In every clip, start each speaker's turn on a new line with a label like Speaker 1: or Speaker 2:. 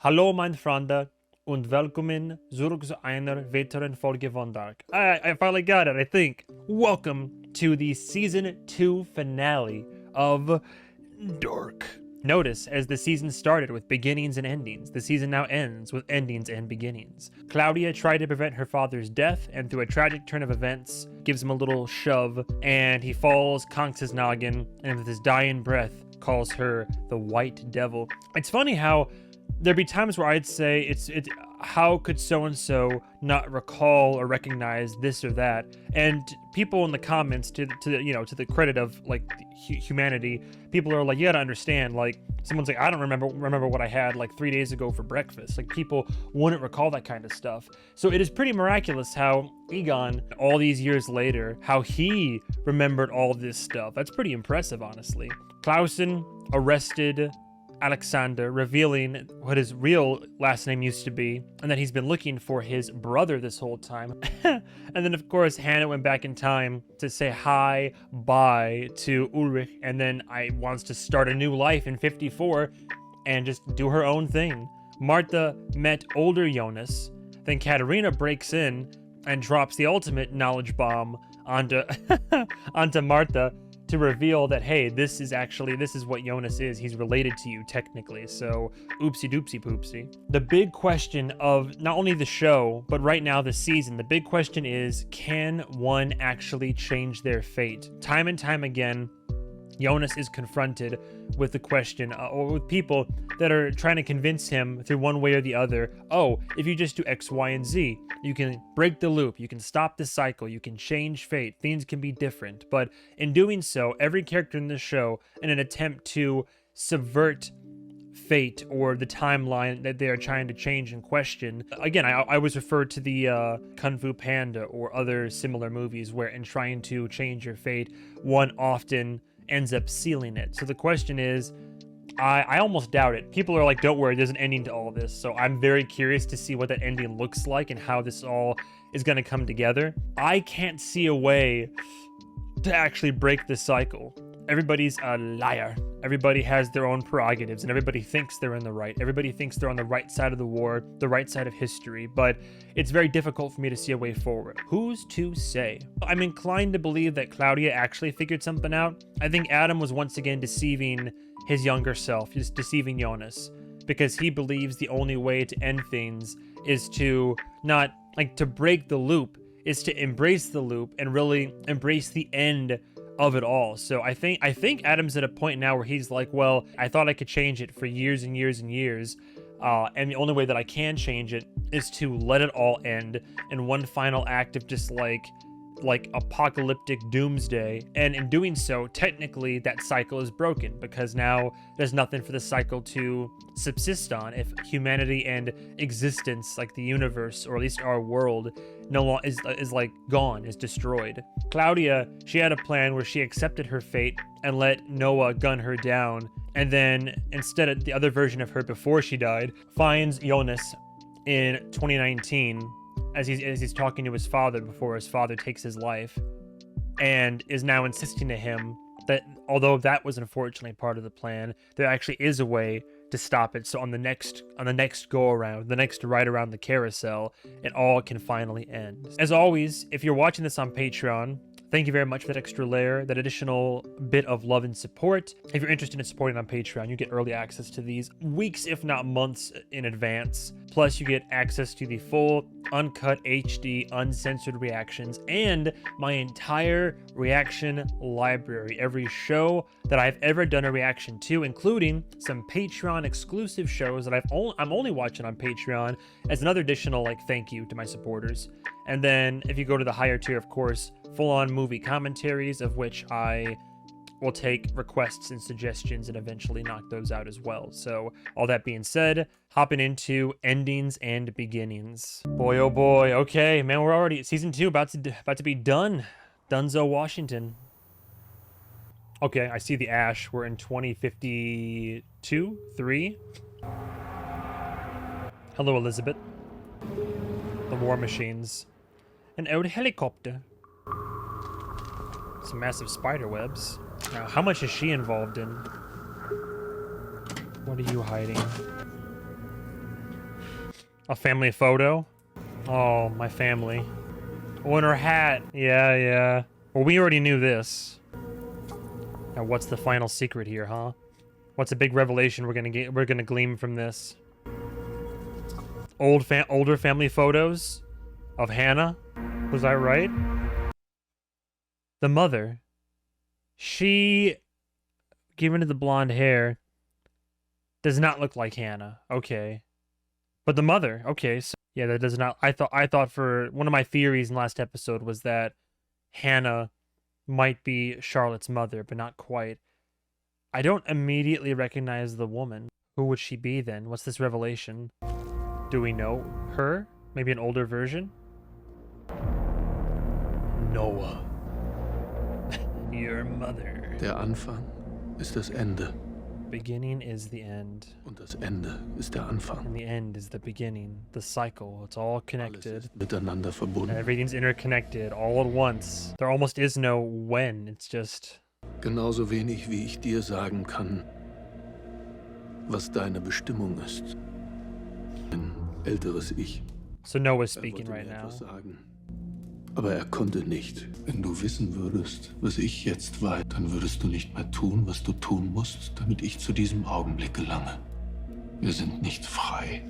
Speaker 1: Hallo mein Freunde und willkommen zurück zu einer weiteren Folge von Dark. I finally got it, I think. Welcome to the Season 2 finale of Dark. Notice, as the season started with beginnings and endings, the season now ends with endings and beginnings. Claudia tried to prevent her father's death, and through a tragic turn of events, gives him a little shove, and he falls, conks his noggin, and with his dying breath, calls her the White Devil. It's funny how there'd be times where I'd say how could so-and-so not recall or recognize this or that, and people in the comments to the credit of like humanity, people are like, you gotta understand, like someone's like, I don't remember what I had like 3 days ago for breakfast. Like people wouldn't recall that kind of stuff. So it is pretty miraculous how Egon, all these years later, how he remembered all this stuff. That's pretty impressive, honestly. Clausen arrested Alexander, revealing what his real last name used to be, and that he's been looking for his brother this whole time. And then, of course, Hannah went back in time to say bye to Ulrich, and then wants to start a new life in 54 and just do her own thing. Martha met older Jonas, then Katerina breaks in and drops the ultimate knowledge bomb onto Martha, to reveal that, hey, this is what Jonas is. He's related to you technically, so oopsie doopsie poopsie. The big question of not only the show, but right now the season, the big question is, can one actually change their fate? Time and time again, Jonas is confronted with the question, or with people that are trying to convince him through one way or the other, oh, if you just do X, Y, and Z, you can break the loop, you can stop the cycle, you can change fate, things can be different. But in doing so, every character in the show, in an attempt to subvert fate or the timeline that they are trying to change and question. Again, I was referred to the Kung Fu Panda or other similar movies where in trying to change your fate, one often ends up sealing it. So the question is, I almost doubt it. People are like, don't worry, there's an ending to all of this. So I'm very curious to see what that ending looks like and how this all is going to come together. I can't see a way to actually break this cycle. Everybody's a liar. Everybody has their own prerogatives, and everybody thinks they're in the right. Everybody thinks they're on the right side of the war, the right side of history, but it's very difficult for me to see a way forward. Who's to say? I'm inclined to believe that Claudia actually figured something out. I think Adam was once again deceiving his younger self, just deceiving Jonas, because he believes the only way to end things is to not, like, to break the loop, is to embrace the loop and really embrace the end of it all. So I think Adam's at a point now where he's like, well, I thought I could change it for years and years and years, and the only way that I can change it is to let it all end in one final act of just like apocalyptic doomsday. And in doing so, technically that cycle is broken, because now there's nothing for the cycle to subsist on. If humanity and existence, like the universe, or at least our world, no longer is like gone, is destroyed. Claudia, she had a plan where she accepted her fate and let Noah gun her down, and then instead of the other version of her before she died, finds Jonas in 2019 as he's talking to his father before his father takes his life, and is now insisting to him that although that was unfortunately part of the plan, there actually is a way to stop it. So on the next go around, the next ride around the carousel, it all can finally end. As always, if you're watching this on Patreon, thank you very much for that extra layer, that additional bit of love and support. If you're interested in supporting on Patreon, you get early access to these weeks, if not months in advance. Plus, you get access to the full uncut HD uncensored reactions and my entire reaction library. Every show that I've ever done a reaction to, including some Patreon exclusive shows that I'm only watching on Patreon as another additional thank you to my supporters. And then if you go to the higher tier, of course, full-on movie commentaries, of which I will take requests and suggestions and eventually knock those out as well. So all that being said, hopping into endings and beginnings. Boy, oh boy. Okay, man, we're already at season 2, about to be done. Dunzo, Washington. Okay, I see the ash. We're in 2052, 3. Hello, Elizabeth. The war machines. An old helicopter. Some massive spider webs. Now, how much is she involved in? What are you hiding? A family photo? Oh, my family. Oh, and her hat. Yeah, yeah. Well, we already knew this. Now, what's the final secret here, huh? What's a big revelation we're gonna glean from this? Older family photos of Hannah? Was I right? The mother. She, given to the blonde hair, does not look like Hannah. Okay. But the mother, okay, so yeah, that does not. I thought for one of my theories in last episode was that Hannah might be Charlotte's mother, but not quite. I don't immediately recognize the woman. Who would she be then? What's this revelation? Do we know her? Maybe an older version? Noah. Your mother.
Speaker 2: Der Anfang ist das Ende.
Speaker 1: Beginning is the end.
Speaker 2: Und das Ende ist der Anfang.
Speaker 1: And the end is the beginning. The cycle. It's all connected.
Speaker 2: Alles ist miteinander verbunden.
Speaker 1: Everything's interconnected all at once. There almost is no when. It's just...
Speaker 2: Genauso wenig wie ich dir sagen kann, was deine Bestimmung ist. Ein älteres Ich.
Speaker 1: So Noah's
Speaker 2: Er
Speaker 1: speaking
Speaker 2: wollte
Speaker 1: right
Speaker 2: mir
Speaker 1: now.
Speaker 2: etwas sagen. Aber er konnte nicht. Wenn du wissen würdest, was ich jetzt weiß, dann würdest du nicht mehr tun, was du tun musst, damit ich zu diesem Augenblick gelange. Wir sind nicht frei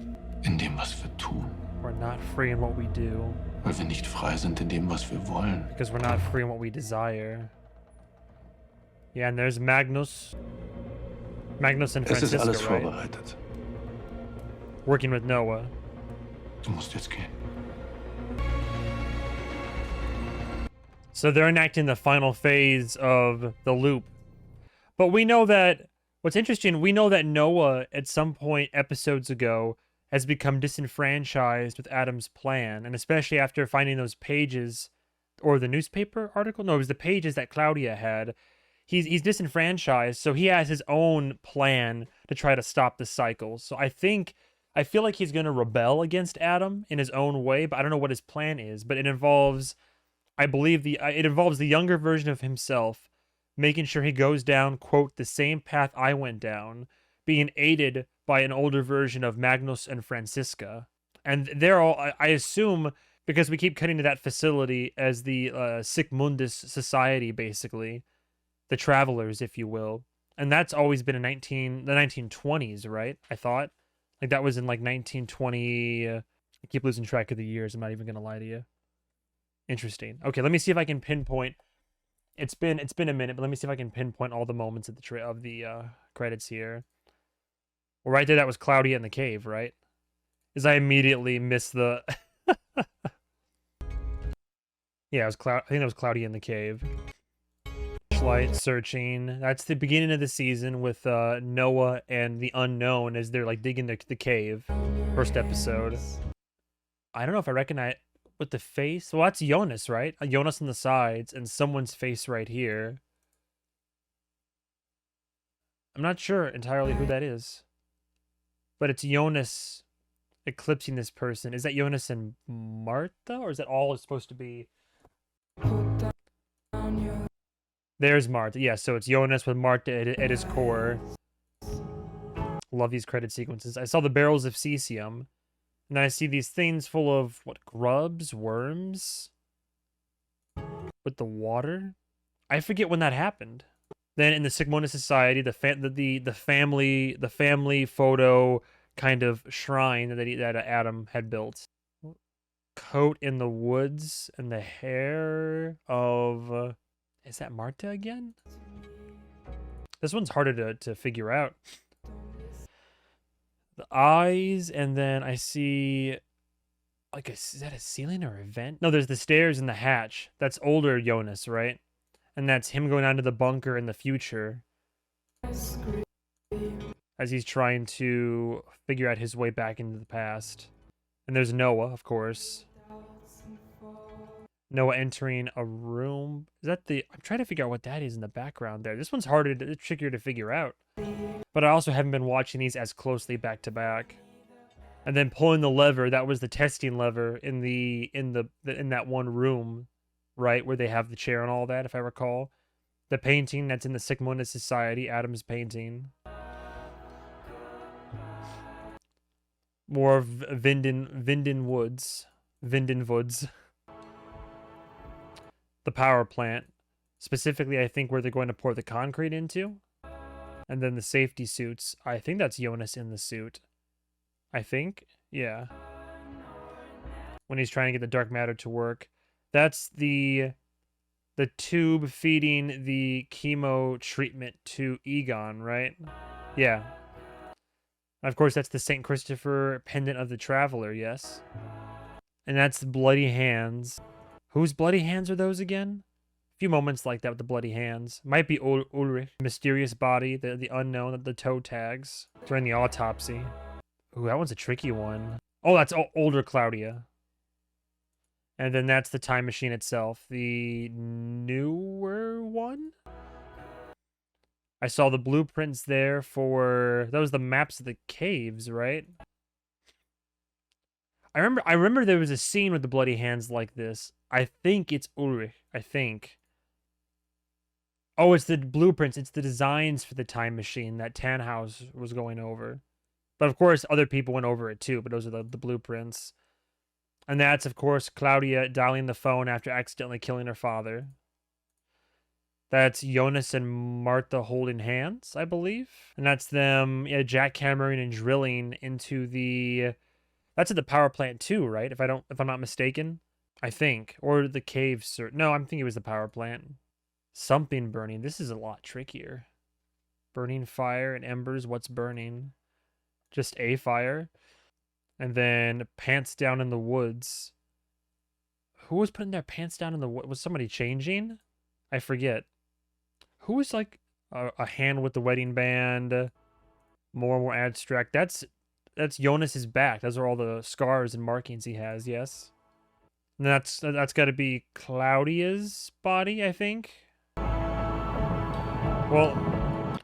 Speaker 2: in dem, was wir tun.
Speaker 1: We're not free in what we do.
Speaker 2: Weil wir nicht frei sind in dem, was wir wollen.
Speaker 1: Because we're not free in what we desire. Yeah, and there's Magnus. Magnus and
Speaker 2: Es ist
Speaker 1: Francisco,
Speaker 2: alles
Speaker 1: right?
Speaker 2: vorbereitet.
Speaker 1: Working with Noah.
Speaker 2: Du musst jetzt gehen.
Speaker 1: So they're enacting the final phase of the loop. But we know that, what's interesting, we know that Noah, at some point episodes ago, has become disenfranchised with Adam's plan. And especially after finding those pages, or the newspaper article? No, it was the pages that Claudia had. He's disenfranchised, so he has his own plan to try to stop the cycle. So I feel like he's going to rebel against Adam in his own way, but I don't know what his plan is. But it involves... I believe it involves the younger version of himself making sure he goes down, quote, the same path I went down, being aided by an older version of Magnus and Francisca. And they're all, I assume, because we keep cutting to that facility as the Sic Mundus Society, basically. The Travelers, if you will. And that's always been in the 1920s, right? I thought. Like that was in like 1920... I keep losing track of the years, I'm not even going to lie to you. Interesting. Okay, let me see if I can pinpoint. It's been a minute, but let me see if I can pinpoint all the moments of the credits here. Well, right there, that was Claudia in the cave, right? As I immediately missed the. Yeah, it was I think that was Claudia in the cave. Flashlight searching. That's the beginning of the season with Noah and the unknown as they're like digging the cave. First episode. I don't know if I recognize. With the face? Well, that's Jonas, right? Jonas on the sides and someone's face right here. I'm not sure entirely who that is. But it's Jonas eclipsing this person. Is that Jonas and Martha? Or is that all it's supposed to be? There's Martha. Yeah, so it's Jonas with Martha at his core. Love these credit sequences. I saw the barrels of cesium. And then I see these things full of, what, grubs, worms? With the water? I forget when that happened. Then in the Sic Mundus Society, the family photo kind of shrine that Adam had built. Coat in the woods and the hair of... is that Marta again? This one's harder to figure out. The eyes, and then I see like is that a ceiling or a vent? No, there's the stairs and the hatch. That's older Jonas, right? And that's him going down to the bunker in the future as he's trying to figure out his way back into the past. And there's Noah, of course. Noah entering a room. Is that the... I'm trying to figure out what that is in the background there. This one's trickier to figure out. But I also haven't been watching these as closely back to back. And then pulling the lever, that was the testing lever in that one room, right, where they have the chair and all that, if I recall. The painting that's in the Sic Mundus Society, Adam's painting. More of Vinden Woods. Vinden Woods. The power plant. Specifically, I think where they're going to pour the concrete into. And then the safety suits. I think that's Jonas in the suit. I think. Yeah. When he's trying to get the dark matter to work. That's the tube feeding the chemo treatment to Egon, right? Yeah. Of course, that's the St. Christopher pendant of the Traveler, yes. And that's the bloody hands. Whose bloody hands are those again? A few moments like that with the bloody hands. Might be Ulrich. Mysterious body, the unknown, the toe tags during the autopsy. Ooh, that one's a tricky one. Oh, that's older Claudia. And then that's the time machine itself. The newer one? I saw the blueprints there for... That was the maps of the caves, right? I remember there was a scene with the bloody hands like this. I think it's Ulrich. I think. Oh, it's the blueprints. It's the designs for the time machine that Tannhaus was going over. But of course, other people went over it too. But those are the blueprints. And that's, of course, Claudia dialing the phone after accidentally killing her father. That's Jonas and Martha holding hands, I believe. And that's them, yeah, jackhammering and drilling into the... That's at the power plant too, right? If I'm not mistaken. I think. Or the caves. No, I'm thinking it was the power plant. Something burning. This is a lot trickier. Burning fire and embers. What's burning? Just a fire. And then pants down in the woods. Who was putting their pants down in the woods? Was somebody changing? I forget. Who was like a hand with the wedding band? More and more abstract. That's Jonas's back. Those are all the scars and markings he has, yes? And that's got to be Claudia's body, I think. Well,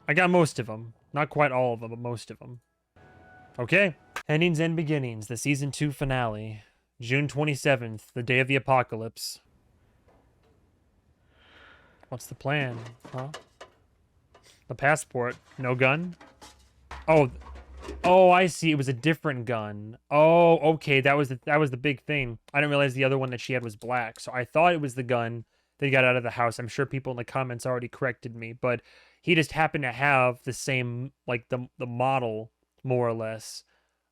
Speaker 1: I got most of them. Not quite all of them, but most of them. Okay. Endings and Beginnings, the Season 2 finale. June 27th, the day of the apocalypse. What's the plan, huh? The passport. No gun? Oh, I see. It was a different gun. Oh, okay. That was the big thing. I didn't realize the other one that she had was black. So I thought it was the gun they got out of the house. I'm sure people in the comments already corrected me, but he just happened to have the same, like the model, more or less,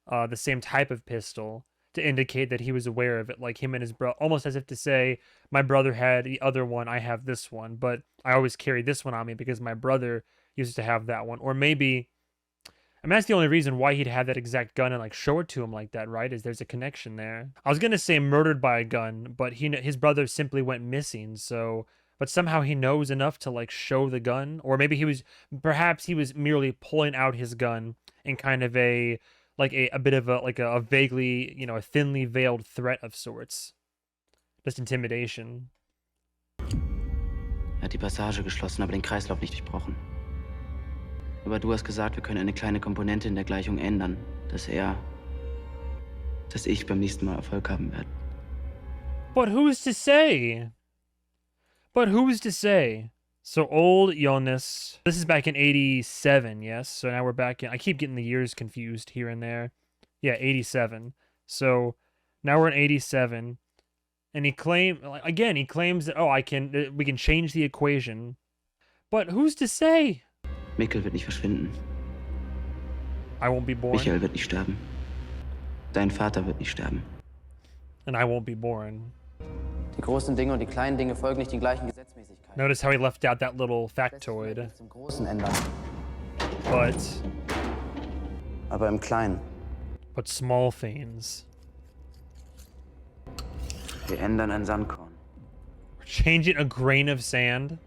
Speaker 1: the same type of pistol to indicate that he was aware of it, like him and his brother, almost as if to say, my brother had the other one, I have this one, but I always carry this one on me because my brother used to have that one. Or maybe, I mean, that's the only reason why he'd have that exact gun and like show it to him like that, right? Is there's a connection there. I was gonna say murdered by a gun, but his brother simply went missing, so... But somehow he knows enough to like show the gun, or maybe perhaps he was merely pulling out his gun in kind of a bit of a vaguely, you know, a thinly veiled threat of sorts. Just intimidation.
Speaker 3: Er hat die Passage geschlossen, aber den Kreislauf nicht durchbrochen. Aber du hast gesagt, wir können eine kleine Komponente in der Gleichung ändern, dass ich beim nächsten Mal Erfolg haben werde.
Speaker 1: But who's to say? But who's to say? So old Jonas. This is back in 87, yes? So now we're back in... I keep getting the years confused here and there. Yeah, 87. So now we're in 87. And he claims that, we can change the equation. But who's to say?
Speaker 3: Mikkel wird nicht verschwinden.
Speaker 1: I won't be born.
Speaker 3: Michael wird nicht sterben. Dein Vater wird nicht sterben.
Speaker 1: And I won't be born.
Speaker 4: Die großen Dinge und die kleinen Dinge folgen nicht den gleichen Gesetzmäßigkeiten.
Speaker 1: Notice how he left out that little factoid.
Speaker 4: Zum Großen ändern.
Speaker 3: Aber im Kleinen.
Speaker 1: But small things.
Speaker 3: Wir ändern ein Sandkorn.
Speaker 1: Changing a grain of sand.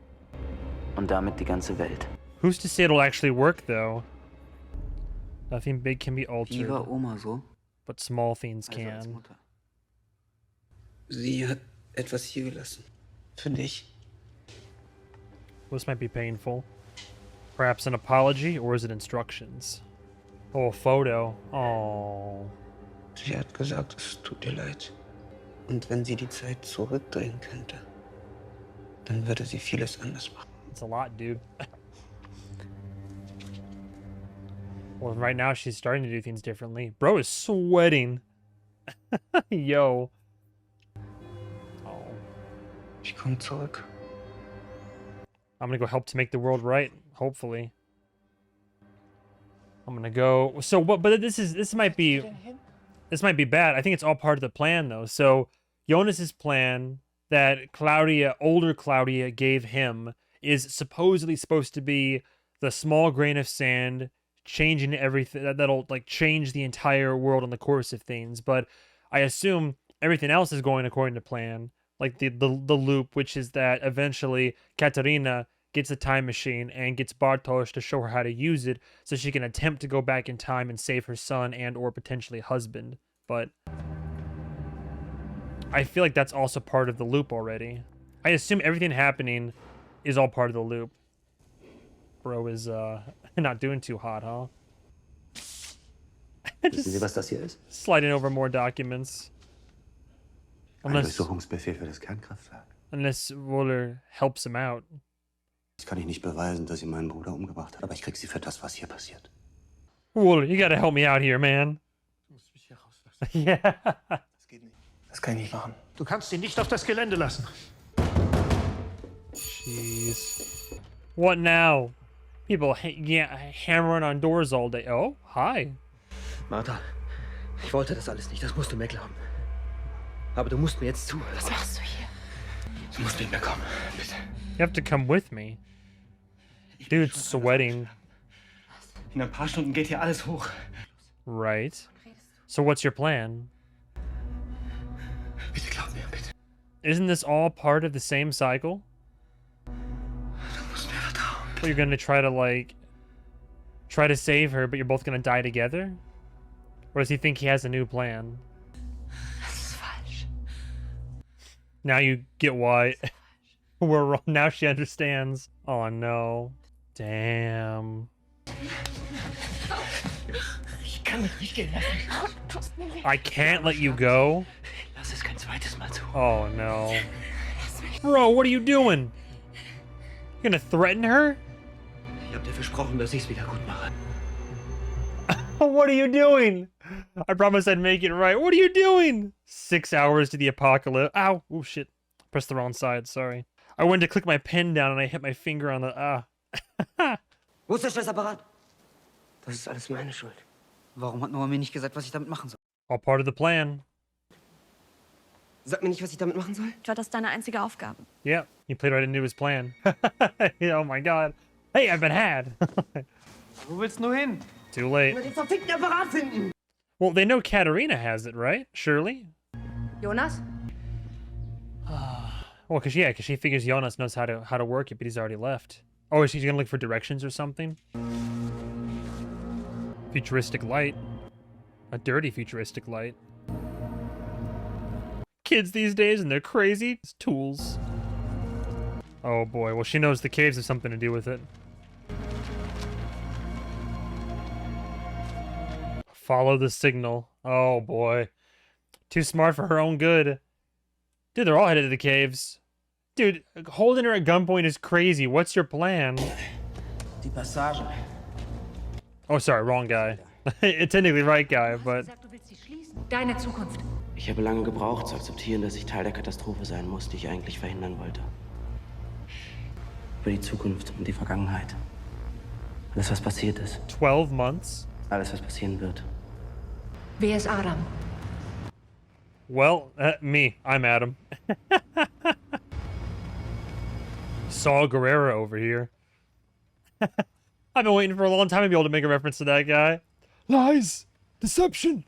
Speaker 3: Und damit die ganze Welt.
Speaker 1: Who's to say it'll actually work, though? Nothing big can be
Speaker 3: Wie
Speaker 1: altered,
Speaker 3: war Oma so?
Speaker 1: but small things
Speaker 3: Also als
Speaker 1: can.
Speaker 3: Mutter.
Speaker 5: Sie hat etwas hier gelassen. Für dich.
Speaker 1: This might be painful. Perhaps an apology, or is it instructions? Oh, a photo. Oh.
Speaker 5: Sie hat gesagt, es tut ihr leid. Und wenn sie die Zeit zurückdrehen könnte, dann würde sie vieles anders machen.
Speaker 1: It's a lot, dude. Well, right now she's starting to do things differently. Bro is sweating. Yo. Oh.
Speaker 5: Ich komme zurück.
Speaker 1: I'm gonna go help to make the world right, hopefully. I'm gonna go. So what? But this might be bad. I think it's all part of the plan, though. So Jonas's plan that older Claudia, gave him is supposedly supposed to be the small grain of sand changing everything that'll like change the entire world in the course of things. But I assume everything else is going according to plan. Like the loop, which is that eventually Katarina gets a time machine and gets Bartosz to show her how to use it so she can attempt to go back in time and save her son and or potentially husband. But I feel like that's also part of the loop already. I assume everything happening is all part of the loop. Bro is not doing too hot, huh?
Speaker 6: Wissen Sie, was das hier ist?
Speaker 1: Sliding over more documents.
Speaker 6: Ein Durchsuchungsbefehl für das Kernkraftwerk.
Speaker 1: Unless Wohler helps him out.
Speaker 6: Das kann ich nicht beweisen, dass sie meinen Bruder umgebracht hat, aber ich krieg sie für das, was hier passiert.
Speaker 1: Wohler, you gotta help me out here, man.
Speaker 2: Du musst mich hier rauslassen.
Speaker 1: Yeah.
Speaker 2: Das geht nicht. Das kann ich nicht machen.
Speaker 7: Du kannst ihn nicht auf das Gelände lassen.
Speaker 1: Jeez. What now? People hammering on doors all day. Oh, hi.
Speaker 7: Martha, ich wollte das alles nicht, das musst du mir glauben. Aber du musst mir jetzt zuhören.
Speaker 8: Was machst du hier?
Speaker 2: Du musst mit mir kommen, bitte.
Speaker 1: You have to come with me. Dude's sweating.
Speaker 2: In ein paar Stunden geht hier alles hoch.
Speaker 1: Right. So what's your plan?
Speaker 2: Bitte glaub mir, bitte.
Speaker 1: Isn't this all part of the same cycle?
Speaker 2: Du musst mir vertrauen.
Speaker 1: Well, you're gonna try to save her, but you're both gonna die together? Or does he think he has a new plan?
Speaker 8: Das ist falsch.
Speaker 1: Now you get why we're wrong. Now she understands. Oh no. Damn.
Speaker 7: Ich kann dich nicht gehen lassen.
Speaker 1: I can't let you go?
Speaker 7: Lass es kein zweites Mal zu.
Speaker 1: Oh no. Bro, what are you doing? You're gonna threaten her?
Speaker 7: Ich hab dir versprochen, dass ich's wieder gut mache.
Speaker 1: What are you doing? I promised I'd make it right. What are you doing? 6 hours to the apocalypse. Ow. Oh shit. Pressed the wrong side, sorry. I went to click my pen down and I hit my finger on the
Speaker 5: Wo ist der Scheißapparat? Das ist alles meine Schuld. Warum hat Noah mir nicht gesagt, was ich damit machen soll?
Speaker 1: All part of the plan.
Speaker 5: Sag mir nicht, was ich damit machen soll?
Speaker 8: War das deine einzige Aufgabe?
Speaker 1: Yeah, he played right into his plan. Oh my god. Hey, I've been had.
Speaker 5: Wo willst du hin?
Speaker 1: Too late.
Speaker 5: Den verfickten Apparat finden!
Speaker 1: Well, they know Katarina has it, right? Surely?
Speaker 8: Jonas?
Speaker 1: Well, cause she figures Jonas knows how to work it, but he's already left. Oh, is she gonna look for directions or something? Futuristic light. A dirty futuristic light. Kids these days and they're crazy. It's tools. Oh boy, well she knows the caves have something to do with it. Follow the signal. Oh boy. Too smart for her own good. Dude, they're all headed to the caves. Dude, holding her at gunpoint is crazy. What's your plan?
Speaker 5: Die Passage.
Speaker 1: Oh, sorry, wrong guy. It's technically right guy, but...
Speaker 8: Deine Zukunft.
Speaker 3: Ich habe lange gebraucht, zu akzeptieren, dass ich Teil der Katastrophe sein muss, die ich eigentlich verhindern wollte. Über die Zukunft und die Vergangenheit. Alles, was passiert ist.
Speaker 1: 12 months?
Speaker 3: Alles, was passieren wird.
Speaker 8: Wer ist Adam?
Speaker 1: Well, me. I'm Adam. Saul Guerrero over here. I've been waiting for a long time to be able to make a reference to that guy.
Speaker 9: Lies! Deception!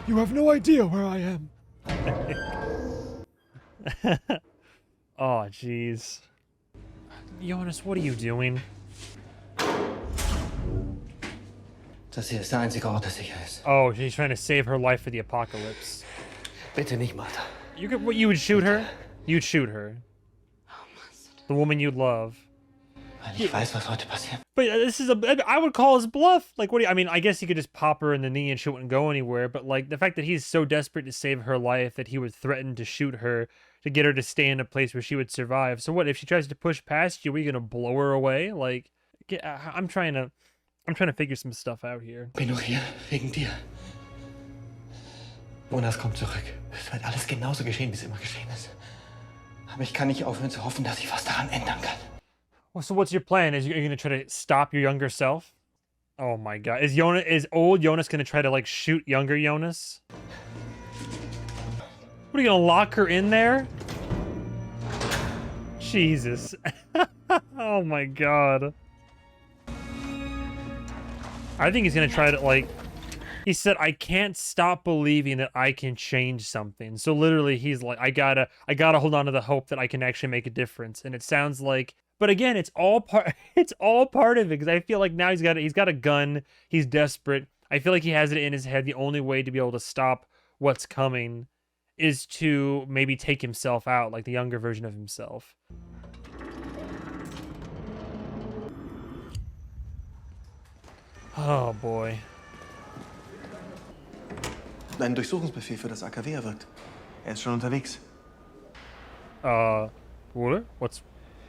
Speaker 9: You have no idea where I am.
Speaker 1: Oh, jeez. Jonas, what are you doing?
Speaker 5: Das hier ist der einzige Ort, der sicher ist.
Speaker 1: Oh, she's trying to save her life for the apocalypse.
Speaker 5: Bitte nicht, Martha.
Speaker 1: You would shoot her? You'd shoot her. The woman you love.
Speaker 5: Weil ich weiß, was heute passiert.
Speaker 1: But this is I would call his bluff. Like, what do you, I mean, I guess he could just pop her in the knee and she wouldn't go anywhere. But like the fact that he's so desperate to save her life that he would threaten to shoot her to get her to stay in a place where she would survive. So what, if she tries to push past you, are you going to blow her away? Like, I'm trying to I'm trying to figure some stuff out here.
Speaker 7: Bin nur hier wegen dir. Jonas kommt zurück. Es wird alles genauso geschehen, wie es immer geschehen ist. Aber ich kann nicht aufhören zu hoffen, dass ich was daran ändern kann.
Speaker 1: Well, so what's your plan? Are you gonna try to stop your younger self? Oh my god. Is old Jonas gonna try to like shoot younger Jonas? What, are you gonna lock her in there? Jesus. Oh my god. I think he's gonna try to like, he said, I can't stop believing that I can change something. So literally he's like, I gotta hold on to the hope that I can actually make a difference. And it sounds like, but again, it's all part of it, because I feel like now he's got a gun, he's desperate. I feel like he has it in his head. The only way to be able to stop what's coming is to maybe take himself out, like the younger version of himself. Oh boy.
Speaker 10: Ein Durchsuchungsbefehl für das AKW erwirkt. Er ist schon unterwegs.
Speaker 1: What?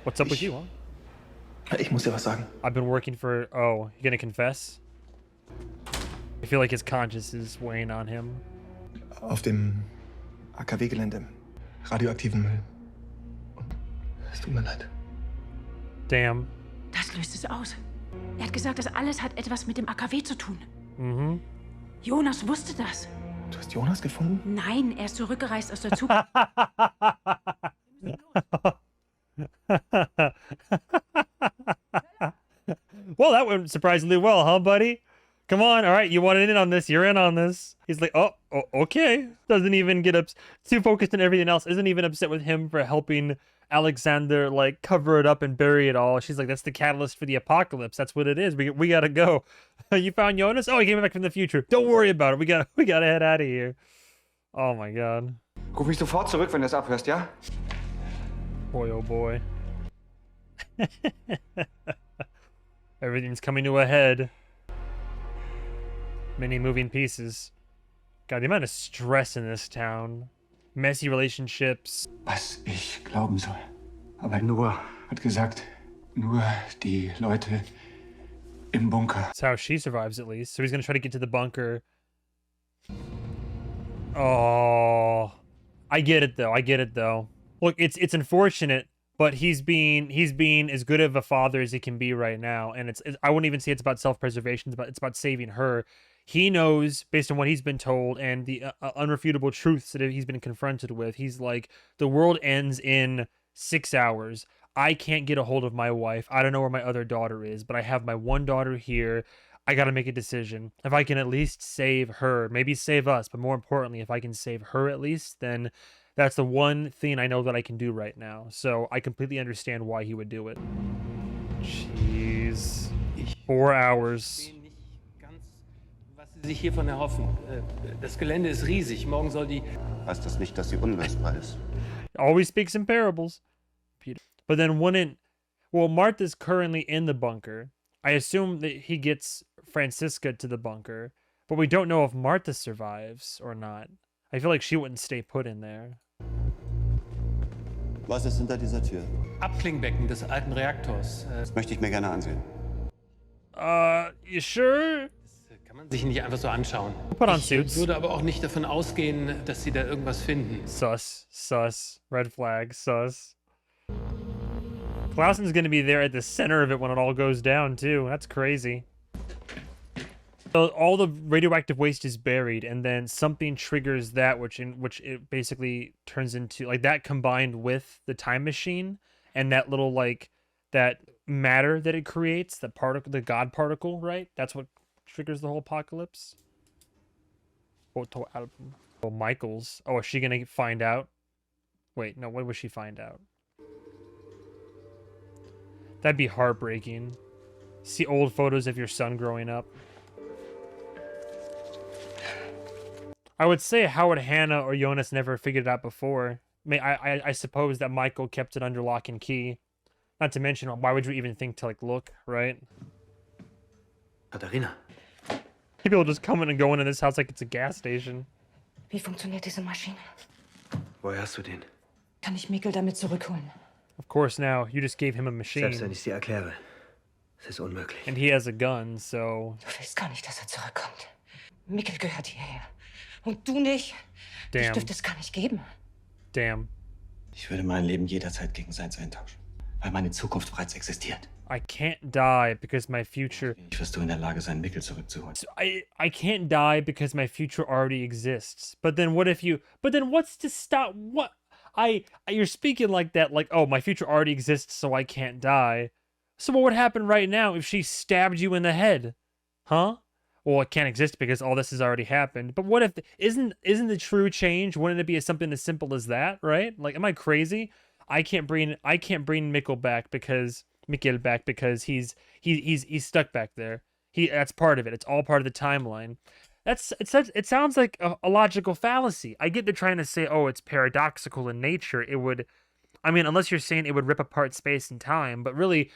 Speaker 1: What's up with you, huh?
Speaker 10: Ich muss dir was sagen.
Speaker 1: I've been working for... Oh, you gonna confess? I feel like his conscience is weighing on him.
Speaker 10: Auf dem AKW-Gelände. Radioaktiven Müll. Und es tut mir leid.
Speaker 1: Damn.
Speaker 8: Das löst es aus. Er hat gesagt, das alles hat etwas mit dem AKW zu tun.
Speaker 1: Mhm.
Speaker 8: Jonas wusste das.
Speaker 10: Du hast Jonas gefunden?
Speaker 8: Nein, er ist zurückgereist aus der Zukunft.
Speaker 1: Well, that went surprisingly well, huh, buddy? Come on, all right, you wanted in on this, you're in on this. He's like, oh okay. Doesn't even get too focused on everything else. Isn't even upset with him for helping Alexander, like, cover it up and bury it all. She's like, that's the catalyst for the apocalypse. That's what it is. We gotta go. You found Jonas? Oh, he came back from the future. Don't worry about it. We gotta head out of here. Oh my god.
Speaker 11: Ruf mich sofort zurück, wenn du es abhörst, ja?
Speaker 1: Boy, oh boy. Everything's coming to a head. Many moving pieces. God, the amount of stress in this town. Messy relationships.
Speaker 11: Was ich glauben soll. Aber nur, hat gesagt, nur die Leute im Bunker.
Speaker 1: That's how she survives, at least. So he's gonna try to get to the bunker. Oh, I get it though. Look, it's unfortunate, but he's being as good of a father as he can be right now, and I wouldn't even say it's about self-preservation. It's about saving her. He knows, based on what he's been told and the unrefutable truths that he's been confronted with, he's like, the world ends in 6 hours. I can't get a hold of my wife. I don't know where my other daughter is, but I have my one daughter here. I got to make a decision. If I can at least save her, maybe save us, but more importantly, if I can save her at least, then that's the one thing I know that I can do right now. So I completely understand why he would do it. Jeez. 4 hours.
Speaker 12: Sie sich hiervon erhoffen. Das Gelände ist riesig. Morgen soll die...
Speaker 6: Heißt das nicht, dass sie unlösbar ist?
Speaker 1: Always speaks in parables. Peter. But then well, Martha's currently in the bunker. I assume that he gets Franziska to the bunker, but we don't know if Martha survives or not. I feel like she wouldn't stay put in there.
Speaker 6: Was ist hinter dieser Tür?
Speaker 12: Abklingbecken des alten Reaktors.
Speaker 6: Das möchte ich mir gerne ansehen.
Speaker 1: You sure?
Speaker 12: Kann man sich nicht einfach so anschauen.
Speaker 1: Put on suits.
Speaker 12: Ich würde aber auch nicht davon ausgehen, dass sie da irgendwas finden.
Speaker 1: Sus. Red flag, sus. Clausen's gonna be there at the center of it when it all goes down, too. That's crazy. So all the radioactive waste is buried, and then something triggers that, which it basically turns into, like, that combined with the time machine and that little, like, that matter that it creates, the particle, the God particle, right? That's what triggers the whole apocalypse. Oh, Michael's. Oh, is she gonna find out? Wait, no, when would she find out? That'd be heartbreaking. See old photos of your son growing up. I would say, how would Hannah or Jonas never figured it out before? I suppose that Michael kept it under lock and key. Not to mention, why would you even think to, like, look, right?
Speaker 7: Katharina.
Speaker 1: People just coming and going in this house like it's a gas station.
Speaker 8: Wie funktioniert diese Maschine?
Speaker 7: Woher hast du den?
Speaker 8: Kann ich Mikkel damit zurückholen?
Speaker 1: Of course now, you just gave him a machine.
Speaker 7: Selbst wenn ich dir erkläre.
Speaker 6: Es ist unmöglich.
Speaker 1: And he has a gun, so...
Speaker 13: Du willst gar nicht, dass zurückkommt. Mikkel gehört hierher. Und du nicht.
Speaker 1: Damn.
Speaker 13: Das dürfte es gar nicht geben.
Speaker 1: Damn.
Speaker 7: Ich würde mein Leben jederzeit gegen seins eintauschen, weil meine Zukunft bereits existiert.
Speaker 1: I can't die because my future...
Speaker 7: Ich wirst du in der Lage sein, Mikkel zurückzuholen.
Speaker 1: So I can't die because my future already exists. But then what if you... But then what's to stop... What... You're speaking like that, like, oh, my future already exists, so I can't die. So what would happen right now if she stabbed you in the head? Huh? Well, it can't exist because all this has already happened. But what if... Isn't the true change, wouldn't it be something as simple as that, right? Like, am I crazy? I can't bring Mikkel back because he's stuck back there. That's part of it. It's all part of the timeline. It sounds like a logical fallacy. I get they're trying to say, oh, it's paradoxical in nature. It would, I mean, unless you're saying it would rip apart space and time, but really,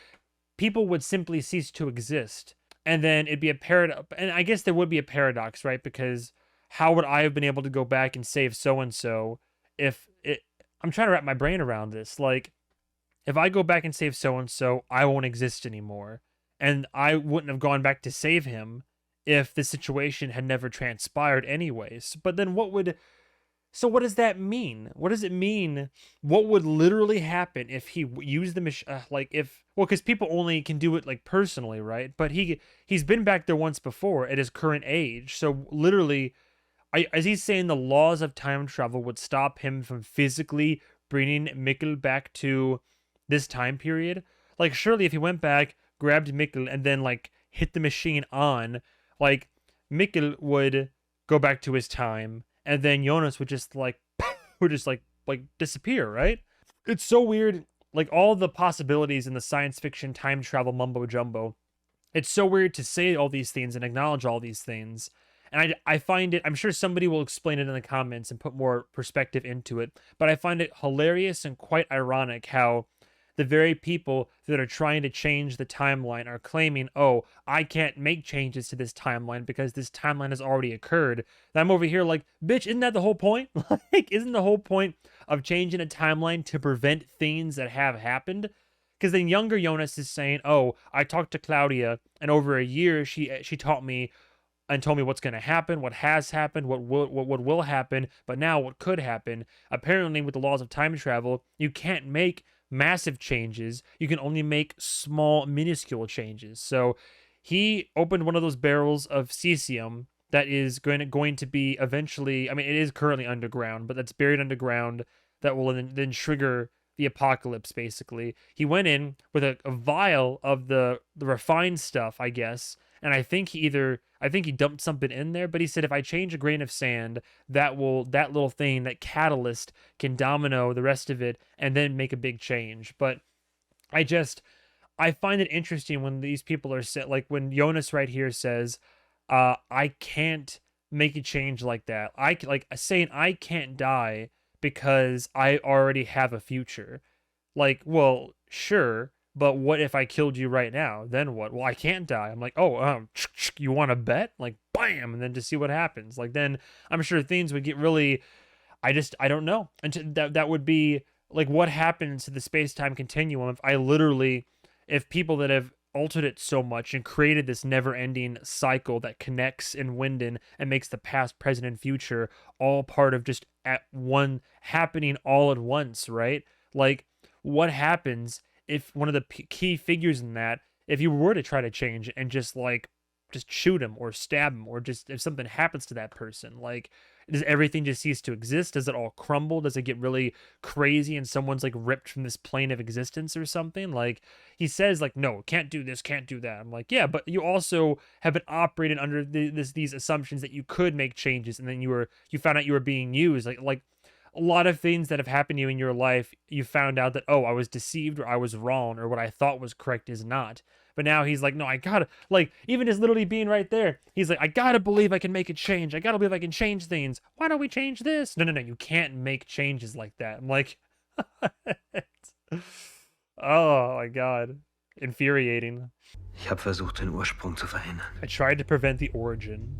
Speaker 1: people would simply cease to exist, and then it'd be a paradox. And I guess there would be a paradox, right? Because how would I have been able to go back and save so and so if it? I'm trying to wrap my brain around this. Like, if I go back and save so and so, I won't exist anymore, and I wouldn't have gone back to save him if the situation had never transpired anyways. But then what does that mean? What does it mean? What would literally happen if he used the machine? Because people only can do it like personally, right? But he's been back there once before at his current age. So literally, is he saying the laws of time travel would stop him from physically bringing Mikkel back to this time period? Like, surely if he went back, grabbed Mikkel, and then like hit the machine on, like, Mikkel would go back to his time, and then Jonas would just disappear, right? It's so weird. Like, all the possibilities in the science fiction time travel mumbo jumbo. It's so weird to say all these things and acknowledge all these things. And I find it, I'm sure somebody will explain it in the comments and put more perspective into it, but I find it hilarious and quite ironic how the very people that are trying to change the timeline are claiming, oh, I can't make changes to this timeline because this timeline has already occurred. And I'm over here like, bitch, isn't that the whole point? Like, isn't the whole point of changing a timeline to prevent things that have happened? Because then younger Jonas is saying, oh, I talked to Claudia, and over a year she taught me and told me what's going to happen, what has happened, what will happen, but now what could happen. Apparently, with the laws of time travel, you can't make massive changes. You can only make small, minuscule changes. So he opened one of those barrels of cesium that is going to be eventually, I mean, it is currently underground, but that's buried underground, that will then trigger the apocalypse, basically. He went in with a vial of the refined stuff, I guess, and I think he dumped something in there, but he said if I change a grain of sand, that little thing, that catalyst, can domino the rest of it and then make a big change. But I find it interesting when these people are like when Jonas right here says, I can't make a change like that. Saying I can't die because I already have a future. Like, well, sure, but what if I killed you right now? Then what? Well, I can't die. I'm like, oh, you want to bet? Like, bam, and then to see what happens. Like, then I'm sure things would get really, I don't know. And that would be, like, what happens to the space-time continuum if people that have altered it so much and created this never-ending cycle that connects in Winden and makes the past, present, and future all part of just happening all at once, right? Like, what happens if one of the key figures in that, if you were to try to change it and just shoot him or stab him, or just if something happens to that person, like, does everything just cease to exist? Does it all crumble? Does it get really crazy and someone's like ripped from this plane of existence or something? Like, he says, like, no, can't do this, can't do that. I'm like, yeah, but you also have been operating under these assumptions that you could make changes, and then you found out you were being used. Like a lot of things that have happened to you in your life, you found out that, oh, I was deceived, or I was wrong, or what I thought was correct is not. But now he's like, no, I gotta, like, even just literally being right there, he's like, I gotta believe I can make a change. I gotta believe I can change things. Why don't we change this? No, you can't make changes like that. I'm like, oh my God. Infuriating.
Speaker 6: Ich habe versucht, den Ursprung zu verhindern.
Speaker 1: I tried to prevent the origin.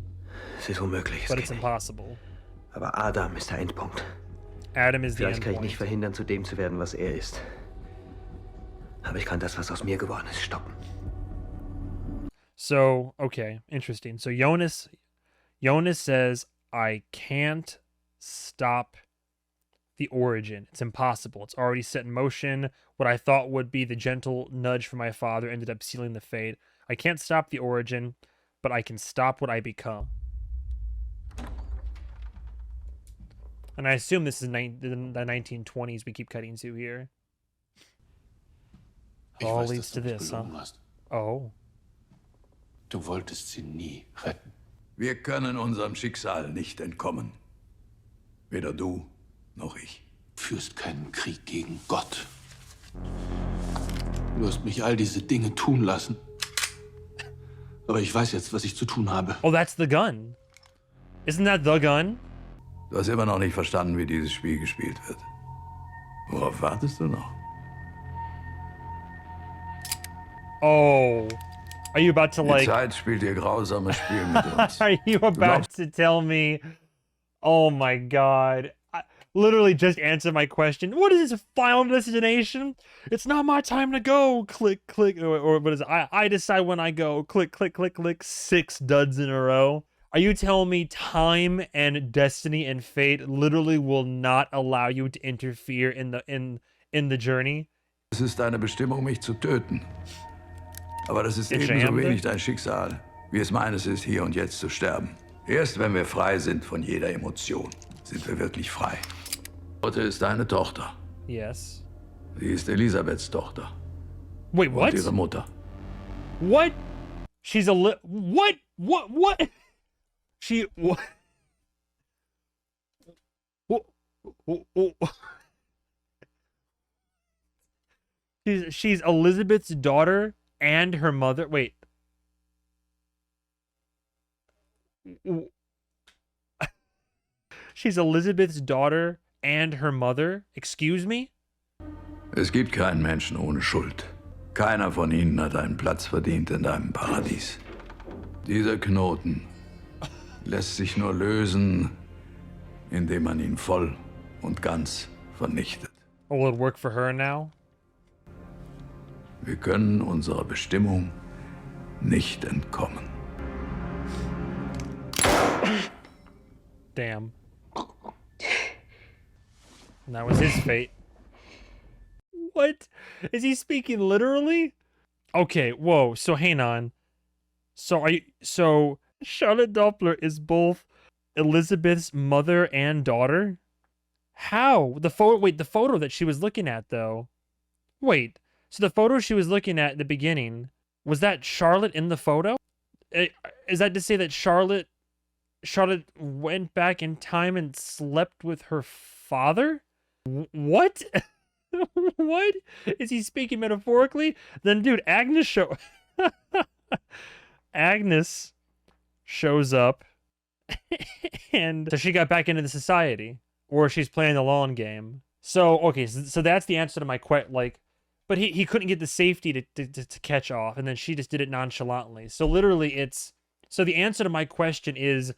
Speaker 6: Es ist unmöglich,
Speaker 1: but it's impossible.
Speaker 6: Aber Adam ist der Endpunkt.
Speaker 1: Adam is the
Speaker 6: Vielleicht kann ich
Speaker 1: endpoint.
Speaker 6: nicht verhindern, zu dem zu werden, was er ist. Aber ich kann das, was aus mir geworden ist, stoppen.
Speaker 1: So, okay, interesting. So Jonas says, I can't stop the origin. It's impossible. It's already set in motion. What I thought would be the gentle nudge from my father ended up sealing the fate. I can't stop the origin, but I can stop what I become. And I assume this is the 1920s we keep cutting to here. All leads to this, huh? Oh.
Speaker 2: Du wolltest sie nie retten.
Speaker 14: Wir können unserem Schicksal nicht entkommen. Weder du noch ich.
Speaker 2: Du führst keinen Krieg gegen Gott. Du hast mich all diese Dinge tun lassen. Aber ich weiß jetzt, was ich zu tun habe.
Speaker 1: Oh, that's the gun. Isn't that the gun?
Speaker 14: Du hast immer noch nicht verstanden, wie dieses Spiel gespielt wird. Worauf wartest du noch?
Speaker 1: Oh. Are you about to, like...
Speaker 14: Die Zeit spielt ihr grausames Spiel mit uns.
Speaker 1: Are you about to tell me... Oh my god. Literally just answer my question. What is this, final destination? It's not my time to go. Click, click. Or what is it? I decide when I go. Click, click, click, click. 6 duds in a row. Are you telling me time and destiny and fate literally will not allow you to interfere in the journey?
Speaker 14: Es ist deine Bestimmung, mich zu töten. Aber das ist ebenso wenig dein Schicksal, wie es meines ist, hier und jetzt zu sterben. Erst wenn wir frei sind von jeder Emotion, sind wir wirklich frei. Lotte ist deine Tochter.
Speaker 1: Yes.
Speaker 14: Sie ist Elisabeths Tochter.
Speaker 1: Wait, what?
Speaker 14: Und ihre Mutter.
Speaker 1: What? She's a what? What? She what? She's Elizabeth's daughter and her mother. Wait. She's Elizabeth's daughter and her mother? Excuse me?
Speaker 14: Es gibt keinen Menschen ohne Schuld. Keiner von ihnen hat einen Platz verdient in deinem Paradies. Dieser Knoten lässt sich nur lösen, indem man ihn voll und ganz vernichtet.
Speaker 1: Oh, will it work for her now?
Speaker 14: Wir können unserer Bestimmung nicht entkommen.
Speaker 1: Damn. And that was his fate. What? Is he speaking literally? Okay, whoa, so hang on. So Charlotte Doppler is both Elizabeth's mother and daughter? How? The photo that she was looking at though. Wait, so the photo she was looking at the beginning, was that Charlotte in the photo? Is that to say that Charlotte went back in time and slept with her father? What? What? Is he speaking metaphorically? Then dude, Agnes shows up and so she got back into the society, or she's playing the long game. So okay, so that's the answer to my question. Like, but he couldn't get the safety to catch off, and then she just did it nonchalantly. So literally, so the answer to my question is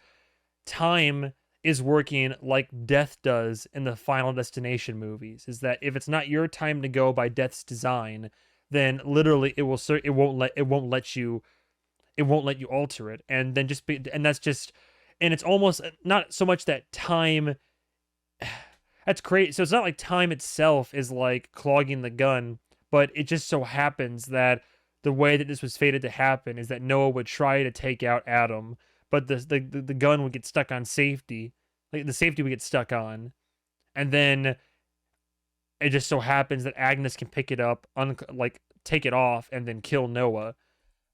Speaker 1: time is working like death does in the Final Destination movies. Is that if it's not your time to go by death's design, then literally it won't let you alter it, and then and it's almost not so much that time. That's crazy. So it's not like time itself is like clogging the gun, but it just so happens that the way that this was fated to happen is that Noah would try to take out Adam, but the gun would get stuck on safety. Like the safety would get stuck on. And then it just so happens that Agnes can pick it up, take it off, and then kill Noah.